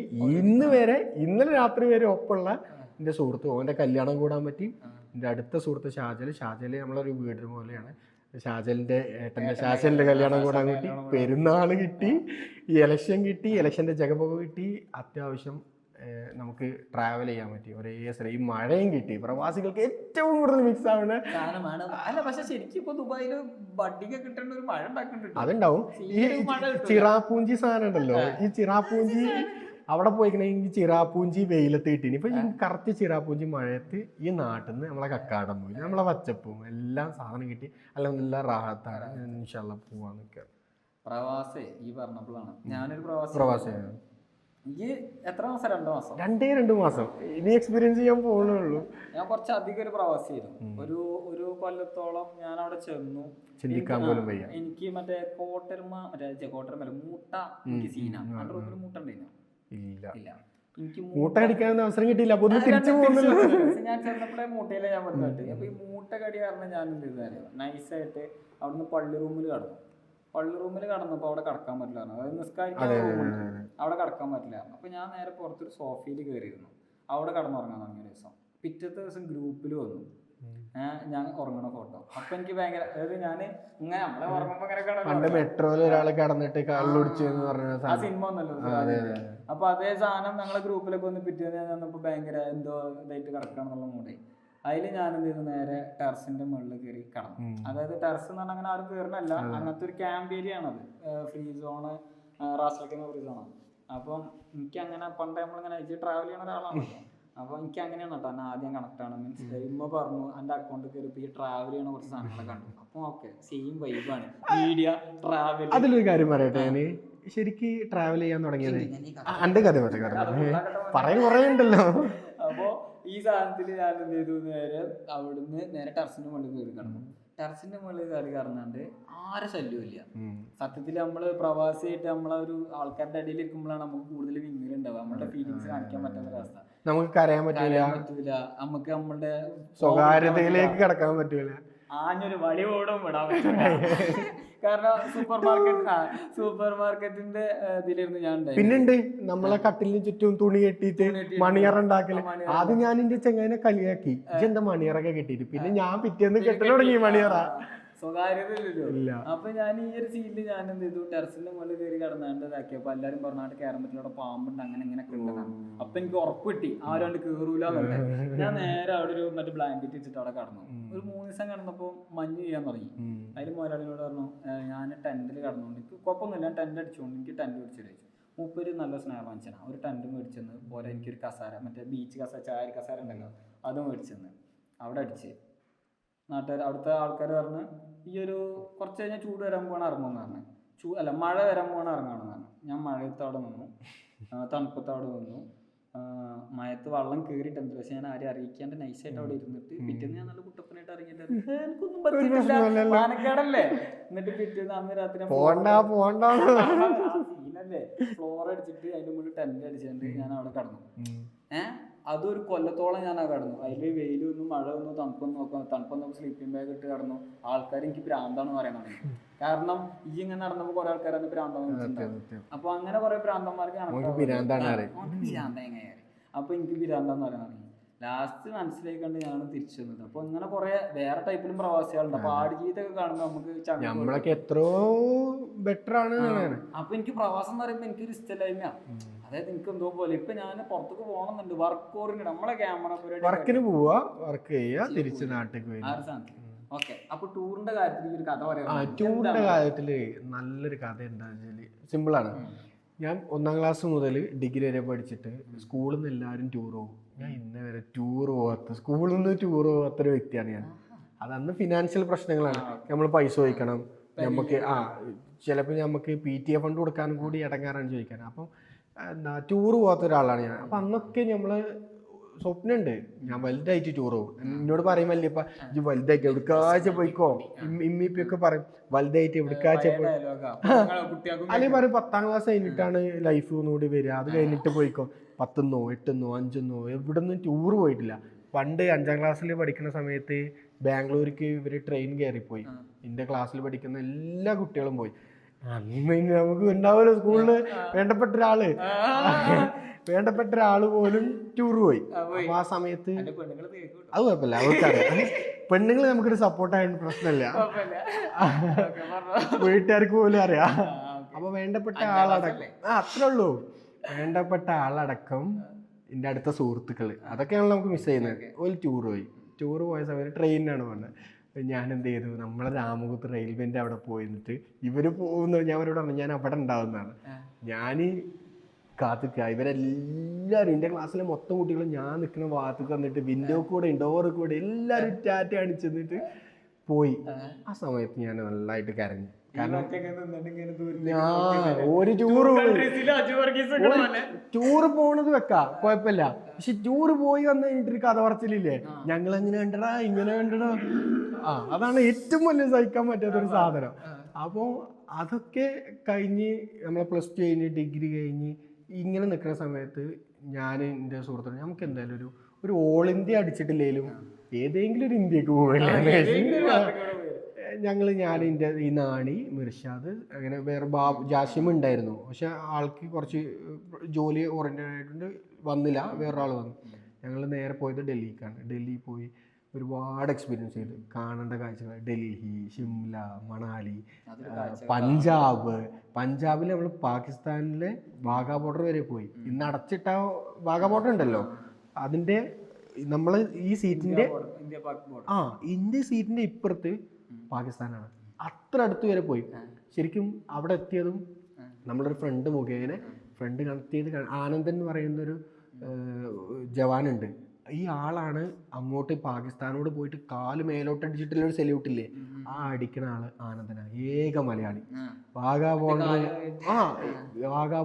ഇന്നലെ രാത്രി വരെ ഒപ്പമുള്ള എൻ്റെ സുഹൃത്ത്. ഓൻ്റെ കല്യാണം കൂടാൻ പറ്റി. എൻ്റെ അടുത്ത സുഹൃത്ത് ഷാജൽ നമ്മളൊരു വീട് പോലെയാണ്. ഷാജലിൻ്റെ ഏട്ടൻ്റെ ഷാജലിൻ്റെ കല്യാണം കൂടാൻ കിട്ടി, പെരുന്നാൾ കിട്ടി, ഇലക്ഷൻ കിട്ടി, ഇലക്ഷൻ്റെ ജഗപൊക കിട്ടി, അത്യാവശ്യം നമുക്ക് ട്രാവൽ ചെയ്യാൻ പറ്റി. ഒരേ സ്ഥലം ഈ മഴയും കിട്ടി. പ്രവാസികൾക്ക് ഏറ്റവും കൂടുതൽ മിക്സ് ആവുന്ന അതുണ്ടാവും. ഈ ചിറാപ്പൂഞ്ചി സാധനം ഉണ്ടല്ലോ, ഈ ചിറാപ്പൂഞ്ചി അവിടെ പോയിക്കണെങ്കിൽ ചിറാപ്പൂഞ്ചി വെയിലത്ത് കിട്ടീനി. ഇപ്പൊ ഈ കറക്റ്റ് ചിറാപ്പൂഞ്ചി മഴയത്ത് ഈ നാട്ടിൽ നിന്ന് നമ്മളെ കക്കാടം പോയി നമ്മളെ പച്ചപ്പും എല്ലാം സാധനം കിട്ടി. അല്ല റാഹത്താണ്. ഇൻഷാല്ലാ പോവാൻ നിൽക്കുക. പ്രവാസി ഈ പറഞ്ഞപ്പോഴാണ് ഞാനൊരു പ്രവാസിയാണ്. ഈ എത്ര മാസം? 2 മാസം. 2 മാസം ഇനി എക്സ്പീരിയൻസ് ചെയ്യാൻ പോകുന്നുള്ളൂ. ഞാൻ കുറച്ച് അധികം ഒരു പ്രവാസിയായിരുന്നു. ഒരു കൊല്ലത്തോളം ഞാൻ അവിടെ ചെന്നു. ചിന്തിക്കാൻ പോലും വയ്യ. എനിക്ക് മറ്റേ കോട്ടർമ മൂട്ട എനിക്ക് സീന റൂമിൽ മൂട്ട ഉണ്ടായിരുന്നു. ഇല്ല എനിക്ക് മൂട്ട കടിക്കാൻ അവസരം കിട്ടിയില്ല. തിരിച്ചു പോകുന്നല്ലോ. ഞാൻ ചെന്നപ്പോഴേ മൂട്ടയിലെ ഞാൻ വന്നിട്ട്. അപ്പൊ ഈ മൂട്ട കടി കാരണം ഞാൻ എന്ത് ചെയ്താലും നൈസായിട്ട് അവിടുന്ന് പള്ളി റൂമിൽ കടന്നു. പള്ളി റൂമിൽ കടന്നപ്പോൾ അവിടെ കടക്കാൻ പറ്റില്ല, അതായത് നിസ്കാരിക്കാൻ റൂമുണ്ട്, അവിടെ കടക്കാൻ പറ്റില്ല. അപ്പൊ ഞാൻ നേരെ പുറത്തൊരു സോഫയിൽ കയറിയിരുന്നു, അവിടെ കടന്നുറങ്ങാൻ തുടങ്ങിയ ദിവസം. പിറ്റത്തെ ദിവസം ഗ്രൂപ്പിൽ വന്നു ഞാൻ ഉറങ്ങണ ഫോട്ടോ. അപ്പൊ എനിക്ക് ഭയങ്കര, അതായത് ഞാൻ ഇങ്ങനെ നമ്മളെ ഉറങ്ങുമ്പോ പണ്ട് മെട്രോയിൽ ഒരാൾ കടന്നിട്ട് കള്ളുടിച്ചു എന്ന് പറഞ്ഞ ആ സിനിമ ഒന്നല്ലോ. അപ്പൊ അതേ സാധനം ഞങ്ങളെ ഗ്രൂപ്പിലൊക്കെ ഒന്ന് പിറ്റേന്ന് വന്നപ്പോ ഭയങ്കര എന്തോ ഇതായിട്ട് കിടക്കാന്നുള്ള മൂടെ. അതിൽ ഞാൻ എന്ത് ചെയ്തു, നേരെ ടെറസിന്റെ മുകളിൽ കയറി കടന്നു. അതായത് ടെറസ് എന്ന് പറഞ്ഞാൽ അങ്ങനെ ആരും കയറണല്ല, അങ്ങനത്തെ ഒരു ക്യാമ്പ് ഏരിയ ആണത്, ഫ്രീ സോണ്, റാസ്ലൊക്കെ ഫ്രീ സോണാണ്. അപ്പം എനിക്ക് അങ്ങനെ പണ്ട് നമ്മളിങ്ങനെ ട്രാവൽ ചെയ്യണ ഒരാളാണ്. അപ്പൊ എനിക്ക് അങ്ങനെയാണ് കേട്ടോ എന്നെ ആദ്യം കണക്ട് ആണ്. മീൻസ് ഇമ്മ പറഞ്ഞു എന്റെ അക്കൗണ്ട് കയറി ഈ ട്രാവൽ ചെയ്യണ കുറച്ച് സാധനങ്ങളെ കണ്ടു. അപ്പൊ ഓക്കെ, സെയിം വൈബാണ് മീഡിയ ട്രാവൽ. അതിലൊരു കാര്യം പറയട്ടെ, ഞാന് ശരിക്ക് ട്രാവൽ ചെയ്യാൻ തുടങ്ങിയത് എന്റെ കഥ പറയാൻ കുറെ ഉണ്ടല്ലോ. അപ്പൊ ഈ സാധനത്തില് ഞാൻ എന്ത് ചെയ്തു, നേരെ അവിടുന്ന് നേരെ ടെറസിന്റെ മുകളിൽ കയറി കിടന്നു. ടെറസിന്റെ മുകളിൽ കയറി കിടന്നാണ്ട് ആരെ ശല്യവും ഇല്ല. സത്യത്തിൽ നമ്മള് പ്രവാസിയായിട്ട് നമ്മളെ ഒരു ആൾക്കാരുടെ ഇടയിൽ ഇരിക്കുമ്പോഴാണ് നമുക്ക് കൂടുതൽ വിങ്ങലുണ്ടാവുക, നമ്മുടെ ഫീലിങ്സ് കാണിക്കാൻ പറ്റാത്തൊരവസ്ഥ. നമുക്ക് കരയാൻ പറ്റൂല, നമുക്ക് നമ്മളുടെ സ്വകാര്യതയിലേക്ക് കിടക്കാൻ പറ്റൂല, ആഞ്ഞൊരു വടി ഓടും വിടാൻ പറ്റില്ല. കാരണം സൂപ്പർ മാർക്കറ്റിന്റെ ഇതിലിരുന്ന് ഞാൻ പിന്നുണ്ട് നമ്മളെ കട്ടിലിന് ചുറ്റും തുണി കെട്ടിയിട്ട് മണിയറ ഉണ്ടാക്കല്. ആദ്യം ഞാൻ എന്റെ ചെങ്ങനെ കളിയാക്കി, എന്താ മണിയറൊക്കെ കെട്ടിട്ട്, പിന്നെ ഞാൻ പിറ്റേന്ന് കെട്ടൽ തുടങ്ങി മണിയറ. സ്വകാര്യത ഇല്ലല്ലോ. അപ്പൊ ഞാൻ ഈ ഒരു സീനിൽ ഞാൻ എന്ത് ചെയ്തു, ടെറസിന്റെ മുകളിൽ കയറി കിടന്നാണ്ട് ഇതാക്കിയപ്പോ എല്ലാരും പറഞ്ഞാട്ട് കയറാൻ പറ്റില്ല, അവിടെ പാമ്പുണ്ട് അങ്ങനെ ഇങ്ങനെയൊക്കെ ഉണ്ടെന്നാണ്. അപ്പൊ എനിക്ക് ഉറപ്പ് കിട്ടി ആരും കയറൂല എന്നുള്ളത്. ഞാൻ നേരെ അവിടെ ഒരു മറ്റേ ബ്ലാങ്കറ്റ് വെച്ചിട്ട് അവിടെ കടന്നു. ഒരു 3 ദിവസം കിടന്നപ്പോ മഞ്ഞ് ചെയ്യാൻ തുടങ്ങി. അതിൽ മുതലാളിനോട് പറഞ്ഞു, ഞാൻ ടെന്റിൽ കടന്നുകൊണ്ട് എനിക്ക് കുഴപ്പമൊന്നുമില്ല, ഞാൻ ടെന്റ് അടിച്ചുകൊണ്ട് എനിക്ക് ടെന്റ് മേടിച്ചു കഴിച്ചു. മൂപ്പര് നല്ല സ്നേഹം വാങ്ങിച്ചാണ്, ഒരു ടെന്റ് മേടിച്ചെന്ന് പോലെ എനിക്കൊരു കസാര, മറ്റേ ബീച്ച് കസാര, ചായ കസാര ഉണ്ടല്ലോ, അത് മേടിച്ചെന്ന് അവിടെ അടിച്ച്. അവിടുത്തെ ആൾക്കാർ പറഞ്ഞ് ഈ ഒരു കുറച്ച് കഴിഞ്ഞാൽ ചൂട് വരാൻ പോകണം ഇറങ്ങുമെന്ന് പറഞ്ഞു. മഴ വരാൻ പോകണം ഇറങ്ങണമെന്ന് പറഞ്ഞു. ഞാൻ മഴയത്ത് അവിടെ നിന്നു, തണുപ്പത്ത് അവിടെ നിന്നു. മഴത്ത് വെള്ളം കയറിയിട്ട് എന്ത്, പക്ഷെ ഞാൻ ആരും അറിയിക്കാണ്ട് നൈസായിട്ട് അവിടെ ഇരുന്നിട്ട് പിറ്റേന്ന് ഞാൻ നല്ല കുട്ടപ്പനായിട്ട് ഇറങ്ങിയിട്ട് എനിക്കൊന്നും പറ്റില്ല, പാലക്കാടല്ലേ. എന്നിട്ട് പിറ്റേന്ന് അന്ന് രാത്രി സീനല്ലേ, ഫ്ലോർ അടിച്ചിട്ട് അതിന്റെ മുകളിൽ ടെന്റ് അടിച്ചിട്ട് ഞാൻ അവിടെ കടന്നു. അതൊരു കൊല്ലത്തോളം ഞാൻ കടന്നു. അതിൽ വെയിലൊന്നും മഴ ഒന്നും തണുപ്പൊന്നും നോക്കാം, തണുപ്പൊന്നും സ്ലീപ്പിംഗ് ബാഗ് ഇട്ട് കടന്നു. ആൾക്കാർ എനിക്ക് ഭ്രാന്താണെന്ന് പറയാൻ തുടങ്ങി. കാരണം ഈ ഇങ്ങനെ നടന്നപ്പോൾ കുറെ ആൾക്കാരാണ് ഭ്രാന്താന്ന് വെച്ചിട്ടുണ്ടാവും. അപ്പൊ അങ്ങനെ കുറെ ഭ്രാന്തന്മാർക്ക് ഭ്രാന്തായി. അപ്പൊ എനിക്ക് ഭ്രാന്താന്ന് പറയാൻ തുടങ്ങി. ലാസ്റ്റ് മനസ്സിലായിക്കൊണ്ട് ഞാനാണ് തിരിച്ചു വന്നത്. അപ്പൊ ഇങ്ങനെ കുറെ വേറെ ടൈപ്പിലും പ്രവാസികളുണ്ട്. അപ്പൊ ആടുജീവിതമൊക്കെ കാണുമ്പോൾ നമുക്ക് എത്രയോ ബെറ്റർ ആണ്. അപ്പൊ എനിക്ക് പ്രവാസം എന്ന് പറയുമ്പോ എനിക്കൊരു ഇഷ്ടമില്ലായ്മ, അതായത് എനിക്ക് എന്തോ പോലെ. ഇപ്പൊ ഞാൻ പുറത്തേക്ക് പോകണമെന്നുണ്ട്, വർക്ക് ഓറിന് നമ്മളെ ക്യാമറ വർക്കിന് പോവാ, വർക്ക് ചെയ്യാ, തിരിച്ച് നാട്ടിലേക്ക് വരിക. ഓക്കെ. അപ്പൊ ടൂറിന്റെ കാര്യത്തിൽ ഒരു കഥ പറയാം. ടൂറിന്റെ കാര്യത്തില് നല്ലൊരു കഥ എന്താണെന്ന് വെച്ചാല് സിമ്പിളാണ്. ഞാൻ 1ാം ക്ലാസ് മുതൽ ഡിഗ്രി വരെ പഠിച്ചിട്ട് സ്കൂളിൽ നിന്ന് എല്ലാവരും ടൂർ പോകും. ഞാൻ ഇന്നേ വരെ സ്കൂളിൽ നിന്ന് ടൂർ പോകാത്തൊരു വ്യക്തിയാണ് ഞാൻ. അതന്ന് ഫിനാൻഷ്യൽ പ്രശ്നങ്ങളാണ്, നമ്മൾ പൈസ ചോദിക്കണം, നമുക്ക് ചിലപ്പോൾ നമുക്ക് PTA ഫണ്ട് കൊടുക്കാനും കൂടി ഇടങ്ങാറാണ് ചോദിക്കാൻ. അപ്പം എന്താ ടൂർ പോകാത്ത ഒരാളാണ് ഞാൻ. അപ്പം അന്നൊക്കെ നമ്മൾ സ്വപ്നമുണ്ട്, ഞാൻ വലുതായിട്ട് ടൂർ പോകും. എന്നോട് പറയും വല്യപ്പ ഇത് വലുതായിട്ട് എവിടുക്കാച്ച പോയിക്കോ, ഇമ്മിപ്പൊക്കെ പറയും വലുതായിട്ട് എവിടുക്കാച്ച പോയി. അല്ലെങ്കിൽ പറയും 10ാം ക്ലാസ് കഴിഞ്ഞിട്ടാണ് ലൈഫ് ഒന്നുകൂടി വരിക, അത് കഴിഞ്ഞിട്ട് പോയിക്കോ. 10ന്നോ 8ന്നോ 5ന്നോ എവിടൊന്നും ടൂർ പോയിട്ടില്ല. പണ്ട് 5ാം ക്ലാസ്സിൽ പഠിക്കുന്ന സമയത്ത് ബാംഗ്ലൂർക്ക് ഇവർ ട്രെയിൻ കയറിപ്പോയി. എൻ്റെ ക്ലാസ്സിൽ പഠിക്കുന്ന എല്ലാ കുട്ടികളും പോയി. അന്ന് നമുക്ക് ഉണ്ടാവുമല്ലോ സ്കൂളില് വേണ്ടപ്പെട്ട ഒരാള് പോലും ടൂർ പോയി. അപ്പൊ ആ സമയത്ത് അത് കുഴപ്പമില്ല, അവർക്കറിയാം പെണ്ണുങ്ങൾ നമുക്കൊരു സപ്പോർട്ടായിട്ട് പ്രശ്നമില്ല, വീട്ടുകാർക്ക് പോലും അറിയാം. അപ്പൊ വേണ്ടപ്പെട്ട ആളടക്കം അത്രേ ഉള്ളൂ, വേണ്ടപ്പെട്ട ആളടക്കം എൻ്റെ അടുത്ത സുഹൃത്തുക്കള് അതൊക്കെയാണല്ലോ നമുക്ക് മിസ് ചെയ്യുന്നത്. ഒരു ടൂർ പോയ സമയത്ത് ട്രെയിനിനാണ് പറഞ്ഞത്. ഞാൻ എന്ത് ചെയ്തു, നമ്മളെ രാമകുത്ത് റെയിൽവേൻ്റെ അവിടെ പോയിട്ട് ഇവര് പോകുന്നത് ഞാൻ അവരോട് പറഞ്ഞു ഞാൻ അവിടെ ഉണ്ടാവുന്നതാണ്. ഞാൻ കാത്തിക്കുക, ഇവരെല്ലാവരും എൻ്റെ ക്ലാസ്സിലെ മൊത്തം കുട്ടികളും ഞാൻ നിൽക്കുന്ന ഭാഗത്തേക്ക് വന്നിട്ട് വിൻഡോ കൂടെ ഡോറ് കൂടെ എല്ലാവരും ടാറ്റ കാണിച്ചു തന്നിട്ട് പോയി. ആ സമയത്ത് ഞാൻ നല്ലതായിട്ട് കരഞ്ഞു. കാരണം ഒരു ടൂറ് പോണത് വെക്കാം കുഴപ്പമില്ല, പക്ഷെ ടൂറ് പോയി വന്നു കഴിഞ്ഞിട്ടൊരു കഥ പറച്ചിലില്ലേ, ഞങ്ങൾ എങ്ങനെ കണ്ടടാ ഇങ്ങനെ കണ്ടടാ, അതാണ് ഏറ്റവും വലിയ സഹിക്കാൻ പറ്റാത്തൊരു സാധനം. അപ്പോൾ അതൊക്കെ കഴിഞ്ഞ് നമ്മളെ +2 കഴിഞ്ഞ് ഡിഗ്രി കഴിഞ്ഞ് ഇങ്ങനെ നിൽക്കുന്ന സമയത്ത് ഞാൻ എൻ്റെ സുഹൃത്തുക്കൾ നമുക്ക് എന്തായാലും ഒരു ഓൾ ഇന്ത്യ അടിച്ചിട്ടില്ലേലും ഏതെങ്കിലും ഒരു ഇന്ത്യക്ക് പോവില്ല, ഞാൻ ഈ നാണി മിർഷാദ് അങ്ങനെ വേറെ ജാസിം ഉണ്ടായിരുന്നു. പക്ഷെ ആൾക്ക് കുറച്ച് ജോലി ഓറിയൻറ്റഡ് ആയിട്ടുണ്ട്, വന്നില്ല, വേറൊരാൾ വന്നു. ഞങ്ങൾ നേരെ പോയത് ഡൽഹിക്കാണ്. ഡൽഹി പോയി ഒരുപാട് എക്സ്പീരിയൻസ് ചെയ്തു. കാണേണ്ട കാഴ്ചകൾ ഡൽഹി, ഷിംല, മണാലി, പഞ്ചാബിൽ നമ്മൾ പാകിസ്ഥാനിലെ വാഗാ ബോർഡർ വരെ പോയി. ഇന്ന് അടച്ചിട്ട വാഗാ ബോർഡർ ഉണ്ടല്ലോ, അതിൻ്റെ നമ്മൾ ഈ സീറ്റിൻ്റെ ഇന്ത്യ സീറ്റിൻ്റെ ഇപ്പുറത്ത് പാകിസ്ഥാനാണ്. അത്ര അടുത്ത് വരെ പോയി. ശരിക്കും അവിടെ എത്തിയതും നമ്മളൊരു ഫ്രണ്ട് മുഖേന ഫ്രണ്ട് കണക്ട് ചെയ്ത് ആനന്ദൻ എന്ന് പറയുന്നൊരു ജവാനുണ്ട്. ഈ ആളാണ് അങ്ങോട്ട് പാകിസ്ഥാനോട് പോയിട്ട് കാല് മേലോട്ട് അടിച്ചിട്ടുള്ളൊരു സെല്യൂട്ടില്ലേ, ആ അടിക്കുന്ന ആള് ആനന്ദനാണ്, ഏക മലയാളി. വാഗാ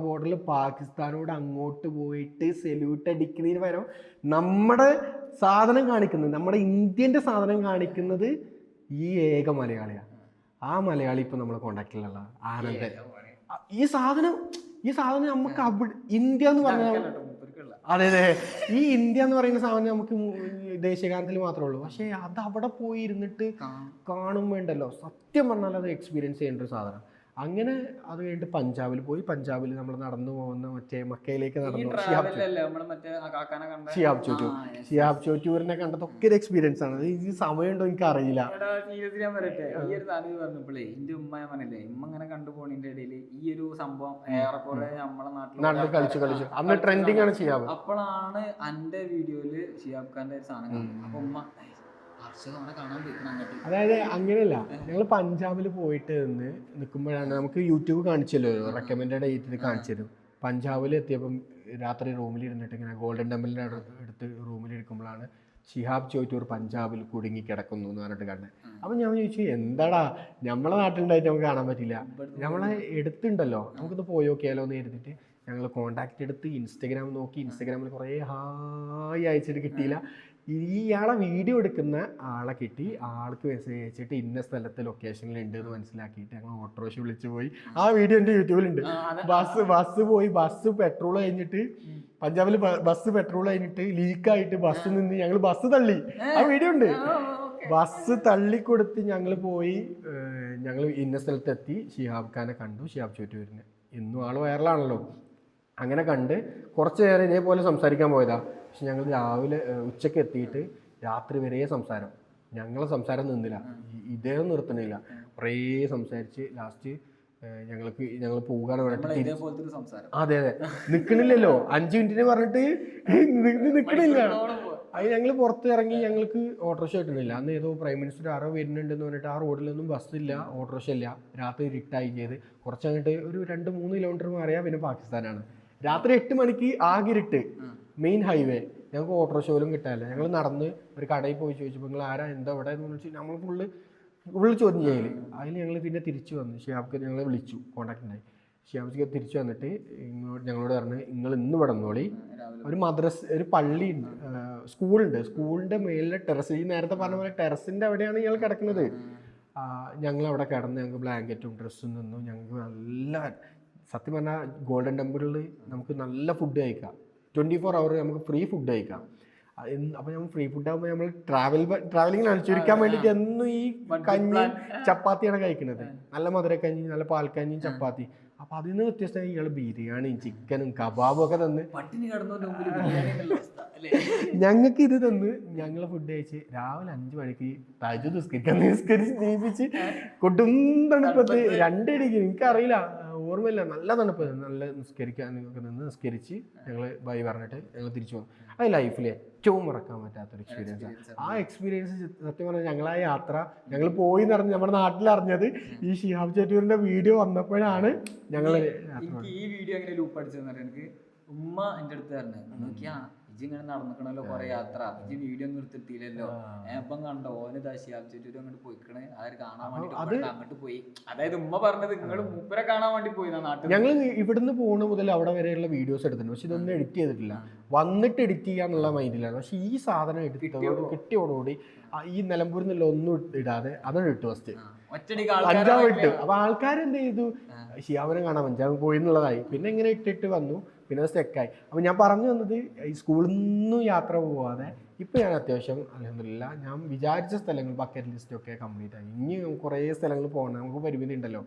ബോർഡറിൽ പാകിസ്ഥാനോട് അങ്ങോട്ട് പോയിട്ട് സെല്യൂട്ട് അടിക്കുന്നതിന് പകരം നമ്മുടെ സാധനം കാണിക്കുന്നത്, നമ്മുടെ ഇന്ത്യൻ്റെ സാധനം കാണിക്കുന്നത് ഈ ഏക മലയാളിയാണ്. ആ മലയാളി ഇപ്പൊ നമ്മളെ കോണ്ടാക്റ്റിലുള്ള ആനന്ദൻ. ഈ സാധനം നമുക്ക് ഇന്ത്യ എന്ന് പറഞ്ഞാൽ, അതെ, ഈ ഇന്ത്യ എന്ന് പറയുന്ന സാധനം നമുക്ക് ദേശീയഗാനത്തിൽ മാത്രമേ ഉള്ളൂ. പക്ഷെ അത് അവിടെ പോയി ഇരുന്നിട്ട് കാണുമ്പോൾ ഉണ്ടല്ലോ, സത്യം പറഞ്ഞാൽ അത് എക്സ്പീരിയൻസ് ചെയ്യേണ്ട ഒരു സാധനം. അങ്ങനെ അത് കഴിഞ്ഞിട്ട് പഞ്ചാബിൽ പോയി. പഞ്ചാബിൽ നമ്മൾ നടന്നു പോകുന്ന മറ്റേ മക്കയിലേക്ക് നടന്നു, ഷിയാബ് ചോറ്റൂരിനെ കണ്ടതൊക്കെ ഒരു എക്സ്പീരിയൻസ് ആണ്. ഈ സമയമുണ്ടോ എനിക്ക് അറിയില്ല. നാട്ടിൽ കളിച്ചു അന്ന് ട്രെൻഡിങ് ആണ് ഷിയാബ്. അപ്പോഴാണ് എന്റെ വീഡിയോയില് ഷിയാബ് ഖാന്റെ ഒരു സാധനം. അപ്പൊ ഉമ്മ അതായത് അങ്ങനെയല്ല, ഞങ്ങൾ പഞ്ചാബിൽ പോയിട്ട് നിൽക്കുമ്പോഴാണ് നമുക്ക് യൂട്യൂബ് കാണിച്ചല്ലോ, റെക്കമെൻഡഡ് ആയിട്ട് കാണിച്ചു തരും. പഞ്ചാബിൽ എത്തിയപ്പം രാത്രി റൂമിലിരുന്നിട്ട് ഇങ്ങനെ ഗോൾഡൻ ടെമ്പിളിൻ്റെ അടുത്ത് റൂമിലിരിക്കുമ്പോഴാണ് ഷിഹാബ് ചോറ്റൂർ പഞ്ചാബിൽ കുടുങ്ങി കിടക്കുന്നു എന്ന് പറഞ്ഞിട്ട് കണ്ടത്. അപ്പം ഞാൻ ചോദിച്ചു, എന്താടാ നമ്മളെ നാട്ടിലുണ്ടായിട്ട് നമുക്ക് കാണാൻ പറ്റില്ല, നമ്മളെ എടുത്തുണ്ടല്ലോ, നമുക്കിത് പോയി നോക്കിയാലോ എന്ന് കരുതിയിട്ട് ഞങ്ങൾ കോണ്ടാക്ട് എടുത്ത് ഇൻസ്റ്റഗ്രാം നോക്കി. ഇൻസ്റ്റഗ്രാമിൽ കുറേ ഹായ് അയച്ചിട്ട് കിട്ടിയില്ല. ഇയാളെ വീഡിയോ എടുക്കുന്ന ആളെ കിട്ടി. ആൾക്ക് മെസ്സേജ് അയച്ചിട്ട് ഇന്ന സ്ഥലത്ത് ലൊക്കേഷനിൽ ഉണ്ട് എന്ന് മനസ്സിലാക്കിയിട്ട് ഞങ്ങൾ ഓട്ടോറിക്ഷ വിളിച്ചു പോയി. ആ വീഡിയോ എൻ്റെ യൂട്യൂബിലുണ്ട്. ബസ് പെട്രോൾ കഴിഞ്ഞിട്ട്, പഞ്ചാബിൽ ബസ് പെട്രോൾ കഴിഞ്ഞിട്ട് ലീക്കായിട്ട് ബസ് നിന്ന് ഞങ്ങൾ ബസ് തള്ളി. ആ വീഡിയോ ഉണ്ട്. ബസ് തള്ളിക്കൊടുത്ത് ഞങ്ങൾ പോയി. ഞങ്ങൾ ഇന്ന സ്ഥലത്തെത്തി. ഷിഹാബ് ഖാനെ കണ്ടു, ഷിഹാബ് ചോറ്റൂരിനെ. ഇന്നും ആൾ വൈറലാണല്ലോ. അങ്ങനെ കണ്ട് കുറച്ച് നേരം ഇതേപോലെ സംസാരിക്കാൻ പോയതാ. പക്ഷെ ഞങ്ങൾ രാവിലെ ഉച്ചയ്ക്ക് എത്തിയിട്ട് രാത്രി വരെ സംസാരം. ഞങ്ങളെ സംസാരം നിന്നില്ല, ഇദ്ദേഹം നിർത്തണില്ല. കുറേ സംസാരിച്ച് ലാസ്റ്റ് ഞങ്ങൾ പോകാൻ പറഞ്ഞിട്ട്, അതെ നിൽക്കണില്ലല്ലോ, 5 മിനിറ്റിന് പറഞ്ഞിട്ട് നിൽക്കണില്ല. അത് ഞങ്ങൾ പുറത്ത് ഇറങ്ങി. ഞങ്ങൾക്ക് ഓട്ടോറിക്ഷ കിട്ടണില്ല. അന്ന് ഏതോ പ്രൈം മിനിസ്റ്റർ ആരോ വരുന്നുണ്ടെന്ന് പറഞ്ഞിട്ട് ആ റോഡിലൊന്നും ബസ്സില്ല, ഓട്ടോറിക്ഷ ഇല്ല. രാത്രി ഇരുട്ടായി ചെയ്ത് കുറച്ചങ്ങോട്ട് ഒരു 2-3 കിലോമീറ്റർ മാറിയാൽ പിന്നെ പാകിസ്ഥാനാണ്. രാത്രി 8 മണിക്ക് ആകെ ഇരുട്ട്, മെയിൻ ഹൈവേ. ഞങ്ങൾക്ക് ഓട്ടോറിക്ഷ പോലും കിട്ടാനില്ല. ഞങ്ങൾ നടന്ന് ഒരു കടയിൽ പോയി ചോദിച്ചപ്പോൾ നിങ്ങൾ ആരാ, എന്താ ഇവിടെ എന്ന് വിളിച്ച് നമ്മൾ ഫുള്ള് ചോദ്യം ചെയ്യല്. അതിൽ ഞങ്ങൾ പിന്നെ തിരിച്ചു വന്നു. ഷിയാബ്ക്ക് ഞങ്ങളെ വിളിച്ചു, കോൺടാക്ട് ഉണ്ടായി. ഷിയാബ്ക്ക് തിരിച്ചു വന്നിട്ട് ഞങ്ങളോട് പറഞ്ഞ് നിങ്ങൾ ഇന്ന് ഇവിടെ വന്നോളി. ഒരു പള്ളി, സ്കൂളുണ്ട്, സ്കൂളിൻ്റെ മേലിലെ ടെറസ്, ഈ നേരത്തെ പറഞ്ഞ പോലെ ടെറസിൻ്റെ അവിടെയാണ് ഞങ്ങൾ കിടക്കുന്നത്. ഞങ്ങളവിടെ കിടന്ന് ഞങ്ങൾക്ക് ബ്ലാങ്കറ്റും ഡ്രസ്സും നിന്നു. ഞങ്ങൾക്ക് നല്ല, സത്യം പറഞ്ഞാൽ ഗോൾഡൻ ടെമ്പിളിൽ നമുക്ക് നല്ല ഫുഡ് കഴിക്കാം. 24 hour നമുക്ക് ഫ്രീ ഫുഡ് കഴിക്കാം. അപ്പോൾ നമ്മൾ ഫ്രീ ഫുഡ് ആകുമ്പോൾ നമ്മൾ ട്രാവലിങ്ങിനാണ് ചുരുക്കാൻ വേണ്ടിയിട്ട് എന്നും ഈ കഞ്ഞിയും ചപ്പാത്തിയാണ് കഴിക്കുന്നത്. നല്ല മധുരക്കഞ്ഞി, നല്ല പാൽക്കഞ്ഞിയും ചപ്പാത്തി. അപ്പോൾ അതിൽ നിന്ന് വ്യത്യസ്തമായി ഇയാൾ ബിരിയാണിയും ചിക്കനും കബാബും ഒക്കെ തന്ന് ഞങ്ങൾക്ക് ഇത് തന്ന് ഞങ്ങൾ ഫുഡ് കഴിച്ച് രാവിലെ 5 മണിക്ക് തഹജ്ജുദ് നിസ്കരിച്ച് ജീവിച്ച് കൊടും തണുപ്പത്ത് 2 ഡിഗ്രി, എനിക്കറിയില്ല, ഓർമ്മയില്ല, നല്ല തണുപ്പ്, നല്ല നിസ്കരിക്കാനൊക്കെ നിന്ന് നിസ്കരിച്ച് ഞങ്ങൾ ബൈ പറഞ്ഞിട്ട് ഞങ്ങൾ തിരിച്ചു വന്നു. അത് ലൈഫിൽ ഏറ്റവും മറക്കാൻ പറ്റാത്തൊരു എക്സ്പീരിയൻസാണ്. ആ എക്സ്പീരിയൻസ് സത്യം പറഞ്ഞാൽ ഞങ്ങളാ യാത്ര ഞങ്ങൾ പോയി നടന്ന് നമ്മുടെ നാട്ടിലറിഞ്ഞത് ഈ ഷിഹാബ് ചോറ്റൂരിൻ്റെ വീഡിയോ വന്നപ്പോഴാണ്. ഞങ്ങൾ ഈ വീഡിയോ എങ്ങനെ ലൂപ്പ് അടിച്ചതെന്ന് എനിക്ക് ഉമ്മ എൻ്റെ അടുത്ത് പറഞ്ഞു, നോക്കിയാ ഇജ്ജ് ഇങ്ങനെ നടന്നിക്കണല്ലോ കുറെ യാത്ര, ഇജ്ജ് വീഡിയോ ഒന്നും എടുത്തിട്ടില്ലല്ലോ, ഏപ്പം കണ്ടോ ഓന് ഷിഹാബ് ചോറ്റൂർ അങ്ങോട്ട് പോയിക്കണേ, അവര് കാണാൻ വേണ്ടി അങ്ങോട്ട് പോയി. അതായത് ഉമ്മ പറഞ്ഞത് നിങ്ങൾ മൂപ്പരെ കാണാൻ വേണ്ടി പോയി നാട്ടിൽ. ഞങ്ങൾ ഇവിടുന്ന് പോകുന്ന മുതൽ അവിടെ വരെയുള്ള വീഡിയോസ് എടുത്തിട്ടുണ്ട്. പക്ഷെ ഇതൊന്നും എഡിറ്റ് ചെയ്തിട്ടില്ല, വന്നിട്ട് എഡിറ്റ് ചെയ്യാന്നുള്ള മൈൻഡിലാണ്. പക്ഷെ ഈ സാധനം കിട്ടിയോടുകൂടി ഈ നിലമ്പൂരിൽ നിന്നുള്ള ഒന്നും ഇടാതെ അതാണ് ഇട്ടു ഫസ്റ്റ് പഞ്ചാബ് ഇട്ടു. അപ്പൊ ആൾക്കാരെന്ത് ചെയ്തു, ഷിയാബിനെ കാണാൻ പഞ്ചാബ് പോയി എന്നുള്ളതായി. പിന്നെ ഇങ്ങനെ ഇട്ടിട്ട് വന്നു. പിന്നെ സ്റ്റെക്കായി. അപ്പോൾ ഞാൻ പറഞ്ഞു വന്നത് ഈ സ്കൂളിൽ നിന്നും യാത്ര പോവാതെ ഇപ്പോൾ ഞാൻ അത്യാവശ്യം അൽഹംദുലില്ലാ ഞാൻ വിചാരിച്ച സ്ഥലങ്ങൾ ബക്കറ്റ് ലിസ്റ്റൊക്കെ കംപ്ലീറ്റ് ആയി. ഇനി കുറേ സ്ഥലങ്ങൾ പോകണം, നമുക്ക് പരിമിതി ഉണ്ടല്ലോ.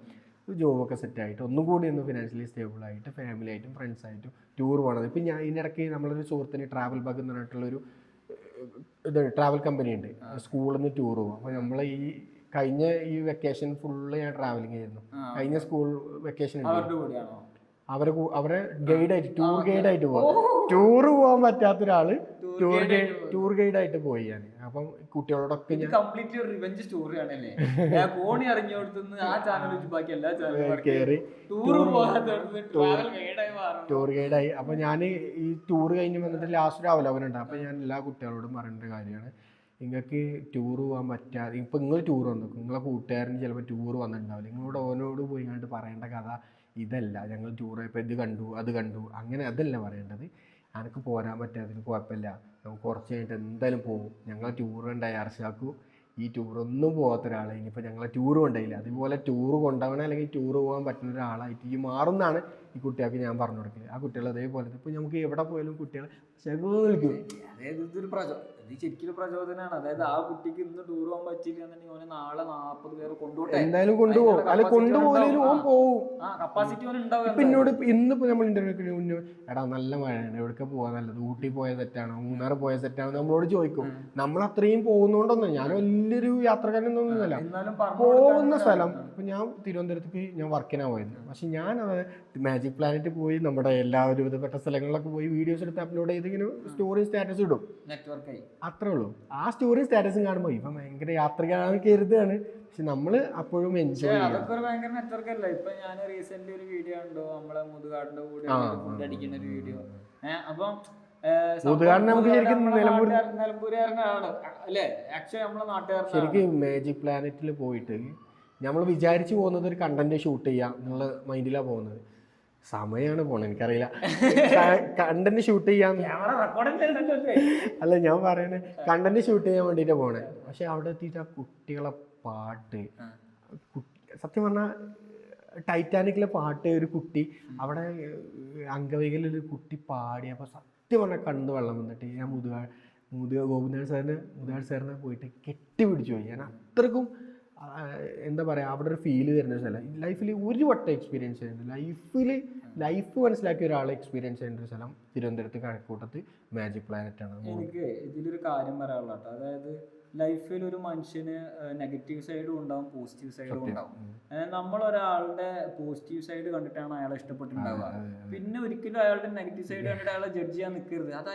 ജോബൊക്കെ സെറ്റായിട്ട് ഒന്നും കൂടി ഒന്ന് ഫിനാൻഷ്യലി സ്റ്റേബിളായിട്ട് ഫാമിലി ആയിട്ടും ഫ്രണ്ട്സായിട്ടും ടൂർ പോകണത്. ഇപ്പം ഞാൻ ഇതിനിടയ്ക്ക് നമ്മളൊരു സുഹൃത്തിന് ട്രാവൽ ബഗ് എന്ന് പറഞ്ഞിട്ടുള്ളൊരു ഇത് ട്രാവൽ കമ്പനി ഉണ്ട്, സ്കൂളിൽ നിന്ന് ടൂർ പോകും. അപ്പോൾ നമ്മൾ ഈ കഴിഞ്ഞ ഈ വെക്കേഷൻ ഫുള്ള് ഞാൻ ട്രാവലിംഗ് ആയിരുന്നു. കഴിഞ്ഞ സ്കൂൾ വെക്കേഷൻ അവരെ ഗൈഡായിട്ട് ടൂർ ഗൈഡായിട്ട് പോകാം. ടൂർ പോകാൻ പറ്റാത്ത ഒരാള് ടൂർ ഗൈഡായിട്ട് പോയി ഞാൻ. അപ്പം കുട്ടികളോടൊക്കെ ടൂർ ഗൈഡായി. അപ്പൊ ഞാൻ ഈ ടൂർ കഴിഞ്ഞ് വന്നിട്ട് ലാസ്റ്റ് ഒരു അവലോകനം. അപ്പൊ ഞാൻ എല്ലാ കുട്ടികളോടും പറയേണ്ട ഒരു കാര്യമാണ്, നിങ്ങൾക്ക് ടൂർ പോകാൻ പറ്റാതെ ഇപ്പം നിങ്ങൾ ടൂർ വന്നു, നിങ്ങളെ കൂട്ടുകാരന് ചിലപ്പോൾ ടൂർ വന്നിട്ടുണ്ടാവില്ല. നിങ്ങളോട് ഓനോട് പോയി കണ്ട് പറയേണ്ട കഥ ഇതല്ല, ഞങ്ങൾ ടൂർ പോയപ്പോൾ ഇത് കണ്ടു അത് കണ്ടു അങ്ങനെ അതല്ല പറയേണ്ടത്. എനിക്ക് പോരാൻ പറ്റാത്തതിന് കുഴപ്പമില്ല, നമുക്ക് കുറച്ച് കഴിഞ്ഞിട്ട് എന്തായാലും പോകും. ഞങ്ങൾ ടൂർ ഉണ്ടായി അർഷാക്കു ഈ ടൂറൊന്നും പോകാത്ത ഒരാളെ ഇനിയിപ്പോൾ ഞങ്ങളെ ടൂർ കൊണ്ടുപോയില്ല, അതുപോലെ ടൂർ കൊണ്ടുപോകണം അല്ലെങ്കിൽ ടൂർ പോകാൻ പറ്റുന്ന ഒരാളായിട്ട് ഈ മാറുന്നതാണ് ഈ കുട്ടികൾക്ക് ഞാൻ പറഞ്ഞു കൊടുക്കുന്നത്. ആ കുട്ടികൾ അതേപോലെ ഇപ്പോൾ നമുക്ക് എവിടെ പോയാലും കുട്ടികൾ വിളിക്കും. അതായത് ഇതൊരു ഇത് ശരിക്കും പ്രചോദനമാണ്. അതായത് ആ കുട്ടിക്ക് ഇന്ന് ടൂർ പോകാൻ പറ്റില്ല എന്നുണ്ടെങ്കിൽ ഓനെ നാളെ 40 പേര് കൊണ്ടുപോട്ടെ, എന്തായാലും കൊണ്ടുപോകും. അല്ല കൊണ്ടുപോയാലും ഓൻ പോവും, കപ്പാസിറ്റി ഓൻ ഉണ്ടാവും. ഇപ്പം എന്നോട് ഇന്നിപ്പോൾ നമ്മൾ ഇന്റർവ്യൂക്ക് മുന്നേ എടാ നല്ല മഴയാണ്, എവിടേക്ക് പോകാൻ നല്ലത്, ഊട്ടി പോയ സെറ്റാണോ മൂന്നാർ പോയ സെറ്റാണോ നമ്മളോട് ചോദിക്കും. നമ്മൾ അത്രയും പോകുന്നോണ്ടൊന്നും ഞാൻ വലിയൊരു യാത്രക്കാരനൊന്നുമല്ല. പോകുന്ന സ്ഥലം ഇപ്പം ഞാൻ തിരുവനന്തപുരത്തേക്ക് ഞാൻ വർക്കിനാ പോയത്, പക്ഷെ ഞാൻ മാജിക് പ്ലാനറ്റ് പോയി നമ്മുടെ എല്ലാവരും വിധപ്പെട്ട സ്ഥലങ്ങളിലൊക്കെ പോയി വീഡിയോസ് എടുത്ത് അപ്ലോഡ് ചെയ്ത് ഇങ്ങനെ സ്റ്റോറി സ്റ്റാറ്റസ് ഇടും, നെറ്റ്വർക്കായി അത്രേ ഉള്ളൂ. ആ സ്റ്റോറി സ്റ്റാറ്റസും കാണുമ്പോൾ ഇപ്പം ഭയങ്കര യാത്രക്കാരാണ് കരുതുകയാണ്, പക്ഷെ നമ്മള് അപ്പോഴും എൻജോയ് ചെയ്യും. അതൊക്കെ ഒരു ഭയങ്കര നെറ്റ്വർക്ക് അല്ല. ഇപ്പൊ ഞാൻ റീസെന്റ് ഒരു വീഡിയോ ഉണ്ടോ നമ്മളെ മുതുകാടിന്റെ കൂടെ ഫുഡ് അടിക്കുന്ന ഒരു വീഡിയോ. അപ്പം നമുക്ക് ശരിക്കും നിലമ്പൂരുകാരനാണ് അല്ലേ, ആക്ച്വലി നമ്മളെ നാട്ടുകാരൻ. ശരിക്കും മാജിക് പ്ലാനറ്റിൽ പോയിട്ട് നമ്മൾ വിചാരിച്ചു പോകുന്നത് ഒരു കണ്ടന്റ് ഷൂട്ട് ചെയ്യാം എന്നുള്ള മൈൻഡിലാണ് പോകുന്നത്. സമയമാണ് പോണത്, എനിക്കറിയില്ല. കണ്ടന്റ് ഷൂട്ട് ചെയ്യാൻ അല്ല ഞാൻ പറയണേ, കണ്ടന്റ് ഷൂട്ട് ചെയ്യാൻ വേണ്ടിയിട്ടാ പോണേ. പക്ഷെ അവിടെ എത്തിയിട്ട് ആ കുട്ടികളെ പാട്ട്, സത്യം പറഞ്ഞാൽ ടൈറ്റാനിക്കിലെ പാട്ട് ഒരു കുട്ടി അവിടെ അംഗവൈകലൊരു കുട്ടി പാടി, അപ്പോൾ സത്യം പറഞ്ഞാൽ കണ്ണു വെള്ളം വന്നിട്ട് ഞാൻ ഗോപിനാഥ് സാറിനെ പോയിട്ട് കെട്ടിപ്പിടിച്ചു പോയി. ഞാൻ അത്രക്കും എന്താ പറയുക, അവിടെ ഒരു ഫീല് തരുന്ന സ്ഥലം ലൈഫിൽ ഒരു വട്ടം എക്സ്പീരിയൻസ് ചെയ്യുന്നത്, ലൈഫ് മനസ്സിലാക്കിയ ഒരാളെ എക്സ്പീരിയൻസ് ചെയ്യുന്ന ഒരു സ്ഥലം തിരുവനന്തപുരത്ത് കഴക്കൂട്ടത്ത് മാജിക് പ്ലാനറ്റ് ആണ്. എനിക്ക് ഇതിലൊരു കാര്യം പറയാനുള്ള കേട്ടോ, അതായത് ലൈഫിൽ ഒരു മനുഷ്യന് നെഗറ്റീവ് സൈഡും ഉണ്ടാവും പോസിറ്റീവ് സൈഡും ഉണ്ടാവും. നമ്മളൊരാളുടെ പോസിറ്റീവ് സൈഡ് കണ്ടിട്ടാണ് അയാളെ ഇഷ്ടപ്പെട്ടിട്ടുണ്ടാവുക. പിന്നെ ഒരിക്കലും അയാളുടെ നെഗറ്റീവ് സൈഡ് കണ്ടിട്ട് അയാളെ ജഡ്ജ് ചെയ്യാൻ നിൽക്കരുത്. അത്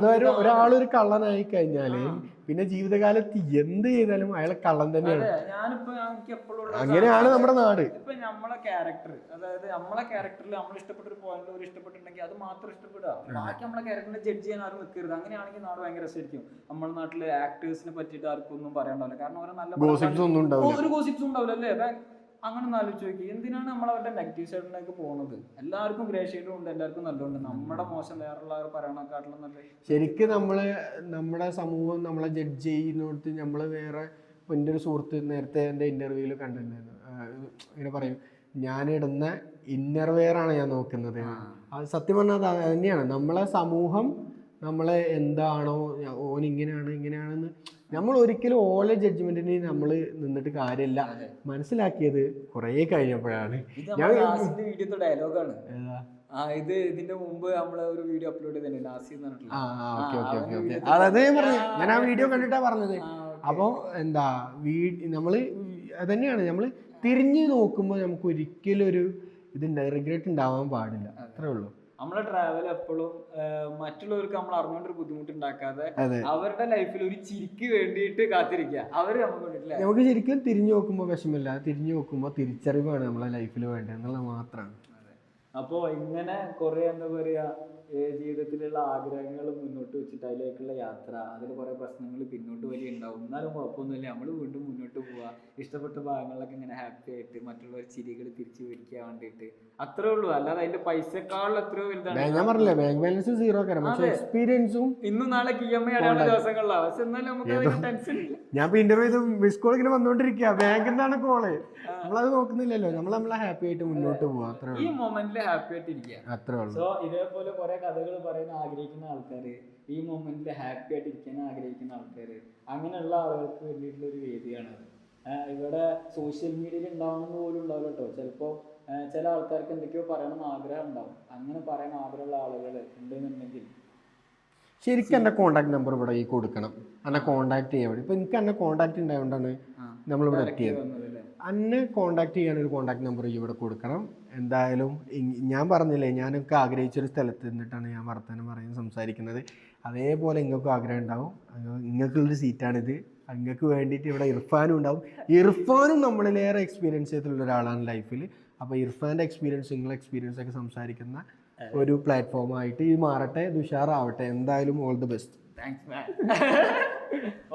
അയാളുടെ ഒരാളൊരു കള്ളനായി കഴിഞ്ഞാല് പിന്നെ ജീവിതകാലത്ത് എന്ത് ചെയ്താലും അയാളെ കള്ളൻ തന്നെയാണ്. ഞാനിപ്പോ എനിക്ക് എപ്പോഴും അങ്ങനെയാണ് നമ്മുടെ നാട്. ഇപ്പൊ നമ്മളെ ക്യാരക്ടർ, അതായത് നമ്മളെ ക്യാരക്ടറിൽ നമ്മൾ ഇഷ്ടപ്പെട്ട ഒരു പോയിന്റ് ഒരു ഇഷ്ടപ്പെട്ടിട്ടുണ്ടെങ്കിൽ അത് മാത്രം ഇഷ്ടപ്പെടുക, ബാക്കി നമ്മളെ ക്യാരക്ടറിനെ ജഡ്ജ് ചെയ്യാൻ ആരും നിൽക്കരുത്. അങ്ങനെയാണെങ്കിൽ നാട് ഭയങ്കര രസമായിരിക്കും. നമ്മുടെ നാട്ടില് ആക്ടേഴ്സിനെ പറ്റിയിട്ട് ആർക്കും ഒന്നും പറയാണ്ടാവില്ല, കാരണം അവരെ നല്ല ഒരു ഗോസിപ്സും ഉണ്ടാവില്ല അല്ലേ. അങ്ങനെ ഒന്ന് ആലോചിച്ച് നോക്കി, എന്തിനാണ് നമ്മൾ അവരുടെ നെഗറ്റീവ് സൈഡിലേക്ക് പോകുന്നത്? എല്ലാവർക്കും ഗ്രേ ഷെയ്ഡും ഉണ്ട്, എല്ലാവർക്കും നല്ലതുണ്ട്. നമ്മുടെ മോശം വേറുള്ളവർ പറയണക്കാട്ടിലും നല്ല. ശരിക്കും നമ്മുടെ സമൂഹം നമ്മളെ ജഡ്ജ് ചെയ്യുന്നിടത്ത് നമ്മൾ വേറെ. എൻ്റെ ഒരു സുഹൃത്ത് നേരത്തെ എൻ്റെ ഇന്റർവ്യൂവിൽ കണ്ടിട്ടുണ്ടായിരുന്നു, ഇങ്ങനെ പറയും, ഞാനിടുന്ന ഇന്നർവെയർ ആണ് ഞാൻ നോക്കുന്നത്. അത് സത്യം പറഞ്ഞാൽ അത് തന്നെയാണ്. നമ്മളെ സമൂഹം നമ്മളെ എന്താണോ ഓൻ ഇങ്ങനെയാണെന്ന് നമ്മൾ ഒരിക്കലും ഓലെ ജഡ്ജ്മെന്റിന് നമ്മൾ നിന്നിട്ട് കാര്യമില്ല. മനസ്സിലാക്കിയത് കുറെ കഴിഞ്ഞപ്പോഴാണ്. വീഡിയോ ഡയലോഗാണ് ഇത്. ഇതിന്റെ മുമ്പ് നമ്മള് ഒരു വീഡിയോ അപ്ലോഡ് ചെയ്തിട്ടുണ്ട് ഞാൻ ആ വീഡിയോ കണ്ടിട്ടാ പറഞ്ഞത്. അപ്പൊ എന്താ നമ്മള് അതന്നെയാണ്, നമ്മള് തിരിഞ്ഞു നോക്കുമ്പോൾ നമുക്ക് ഒരിക്കലും ഒരു റിഗ്രറ്റ് ഉണ്ടാവാൻ പാടില്ല, അത്രേ ഉള്ളൂ. നമ്മളെ ട്രാവൽ എപ്പോഴും മറ്റുള്ളവർക്ക് നമ്മൾ അറിഞ്ഞുകൊണ്ടൊരു ബുദ്ധിമുട്ട് ഉണ്ടാക്കാതെ അവരുടെ ലൈഫിൽ ഒരു ചിരിക്ക് വേണ്ടിയിട്ട് കാത്തിരിക്കുക. അവര് നമുക്ക് ശരിക്കും തിരിഞ്ഞു നോക്കുമ്പോൾ വിഷമില്ല, തിരിഞ്ഞു നോക്കുമ്പോൾ തിരിച്ചറിവാണ് നമ്മളെ ലൈഫിൽ വേണ്ടത് എന്നുള്ളത് മാത്രമാണ്. അപ്പോ ഇങ്ങനെ കുറെ എന്താ പറയാ ജീവിതത്തിലുള്ള ആഗ്രഹങ്ങൾ മുന്നോട്ട് വെച്ചിട്ട് അതിലേക്കുള്ള യാത്ര, അതിൽ കുറെ പ്രശ്നങ്ങൾ പിന്നോട്ട് വലിയ ഉണ്ടാവും. എന്നാലും കുഴപ്പമൊന്നുമില്ല, നമ്മൾ വീണ്ടും മുന്നോട്ട് പോവുക. ഇഷ്ടപ്പെട്ട ഭാഗങ്ങളിലൊക്കെ ഇങ്ങനെ ഹാപ്പി ആയിട്ട് മറ്റുള്ളവർ ചിരികൾ തിരിച്ചു മേടിക്കാൻ വേണ്ടിയിട്ട്, അത്രേ ഉള്ളൂ. അല്ലാതെ അതിന്റെ പൈസക്കാളിൽ എത്രയോ വലുതാണ്. ഞാൻ പറഞ്ഞില്ലേ ബാങ്ക് ബാലൻസ് സീറോ, എക്സ്പീരിയൻസും ഇന്നും നാളെ EMI അടയാനുള്ള ദിവസങ്ങളിലാണ്. പക്ഷെ എന്നാലും നമുക്ക് ടെൻഷൻ ഇല്ല. ഞാൻ ഇന്റർവ്യൂ ചെയ്ത് മിസ് കോൾ ഇങ്ങനെ വന്നോണ്ടിരിക്കുക, ബാങ്കിൽ നിന്നാണ് കോള്, നമ്മളത് നോക്കുന്നില്ലല്ലോ. നമ്മളെ ഹാപ്പി ആയിട്ട് മുന്നോട്ട് പോവാ. ഈ മൊമെന്റിൽ ഹാപ്പി ആയിട്ട് ഇരിക്കുക. അത്രേ ഉള്ളൂ. സോ ഇതേപോലെ കുറെ കഥകൾ പറയാൻ ആഗ്രഹിക്കുന്ന ആൾക്കാര്, ഈ മൊമെന്റിൽ ഹാപ്പി ആയിട്ട് ഇരിക്കാൻ ആഗ്രഹിക്കുന്ന ആൾക്കാര്, അങ്ങനെയുള്ള ആളുകൾക്ക് വേണ്ടിയിട്ടുള്ള ഒരു വേദിയാണത്. ഇവിടെ സോഷ്യൽ മീഡിയയിൽ ഉണ്ടാവുന്നത് പോലും ഉണ്ടാവില്ല കേട്ടോ. ചിലപ്പോ ചില ആൾക്കാർക്ക് എന്തൊക്കെയോ പറയണമെന്ന് ആഗ്രഹം ഉണ്ടാവും. അങ്ങനെ പറയാൻ ആഗ്രഹമുള്ള ആളുകൾ ഉണ്ടെന്നുണ്ടെങ്കിൽ ശരിക്കും എൻ്റെ കോൺടാക്ട് നമ്പർ ഇവിടെ ഈ കൊടുക്കണം, എന്നെ കോൺടാക്ട് ചെയ്യാൻ വേണ്ടി. ഇപ്പം എനിക്ക് എന്നെ കോൺടാക്ട് ഉണ്ടായതുകൊണ്ടാണ് നമ്മളിവിടെ എത്തിയത്. എന്നെ കോൺടാക്ട് ചെയ്യാൻ ഒരു കോൺടാക്ട് നമ്പർ ഇവിടെ കൊടുക്കണം എന്തായാലും. ഞാൻ പറഞ്ഞില്ലേ, ഞാനൊക്കെ ആഗ്രഹിച്ചൊരു സ്ഥലത്ത് നിന്നിട്ടാണ് ഞാൻ വർത്തമാനം പറയുന്നത്, സംസാരിക്കുന്നത്. അതേപോലെ നിങ്ങൾക്കും ആഗ്രഹം ഉണ്ടാവും. നിങ്ങൾക്കുള്ളൊരു സീറ്റാണിത്. നിങ്ങൾക്ക് വേണ്ടിയിട്ട് ഇവിടെ ഇർഫാനും ഉണ്ടാവും. ഇർഫാനും നമ്മളിലേറെ എക്സ്പീരിയൻസ് ചെയ്തിട്ടുള്ള ഒരാളാണ് ലൈഫിൽ. അപ്പോൾ ഇർഫാൻ്റെ എക്സ്പീരിയൻസ്, നിങ്ങളെ എക്സ്പീരിയൻസ് ഒക്കെ സംസാരിക്കുന്ന ഒരു പ്ലാറ്റ്ഫോമായിട്ട് ഇത് മാറട്ടെ, ഇത് ഉഷാറാവട്ടെ. എന്തായാലും all the best. Thanks man.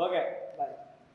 Okay bye.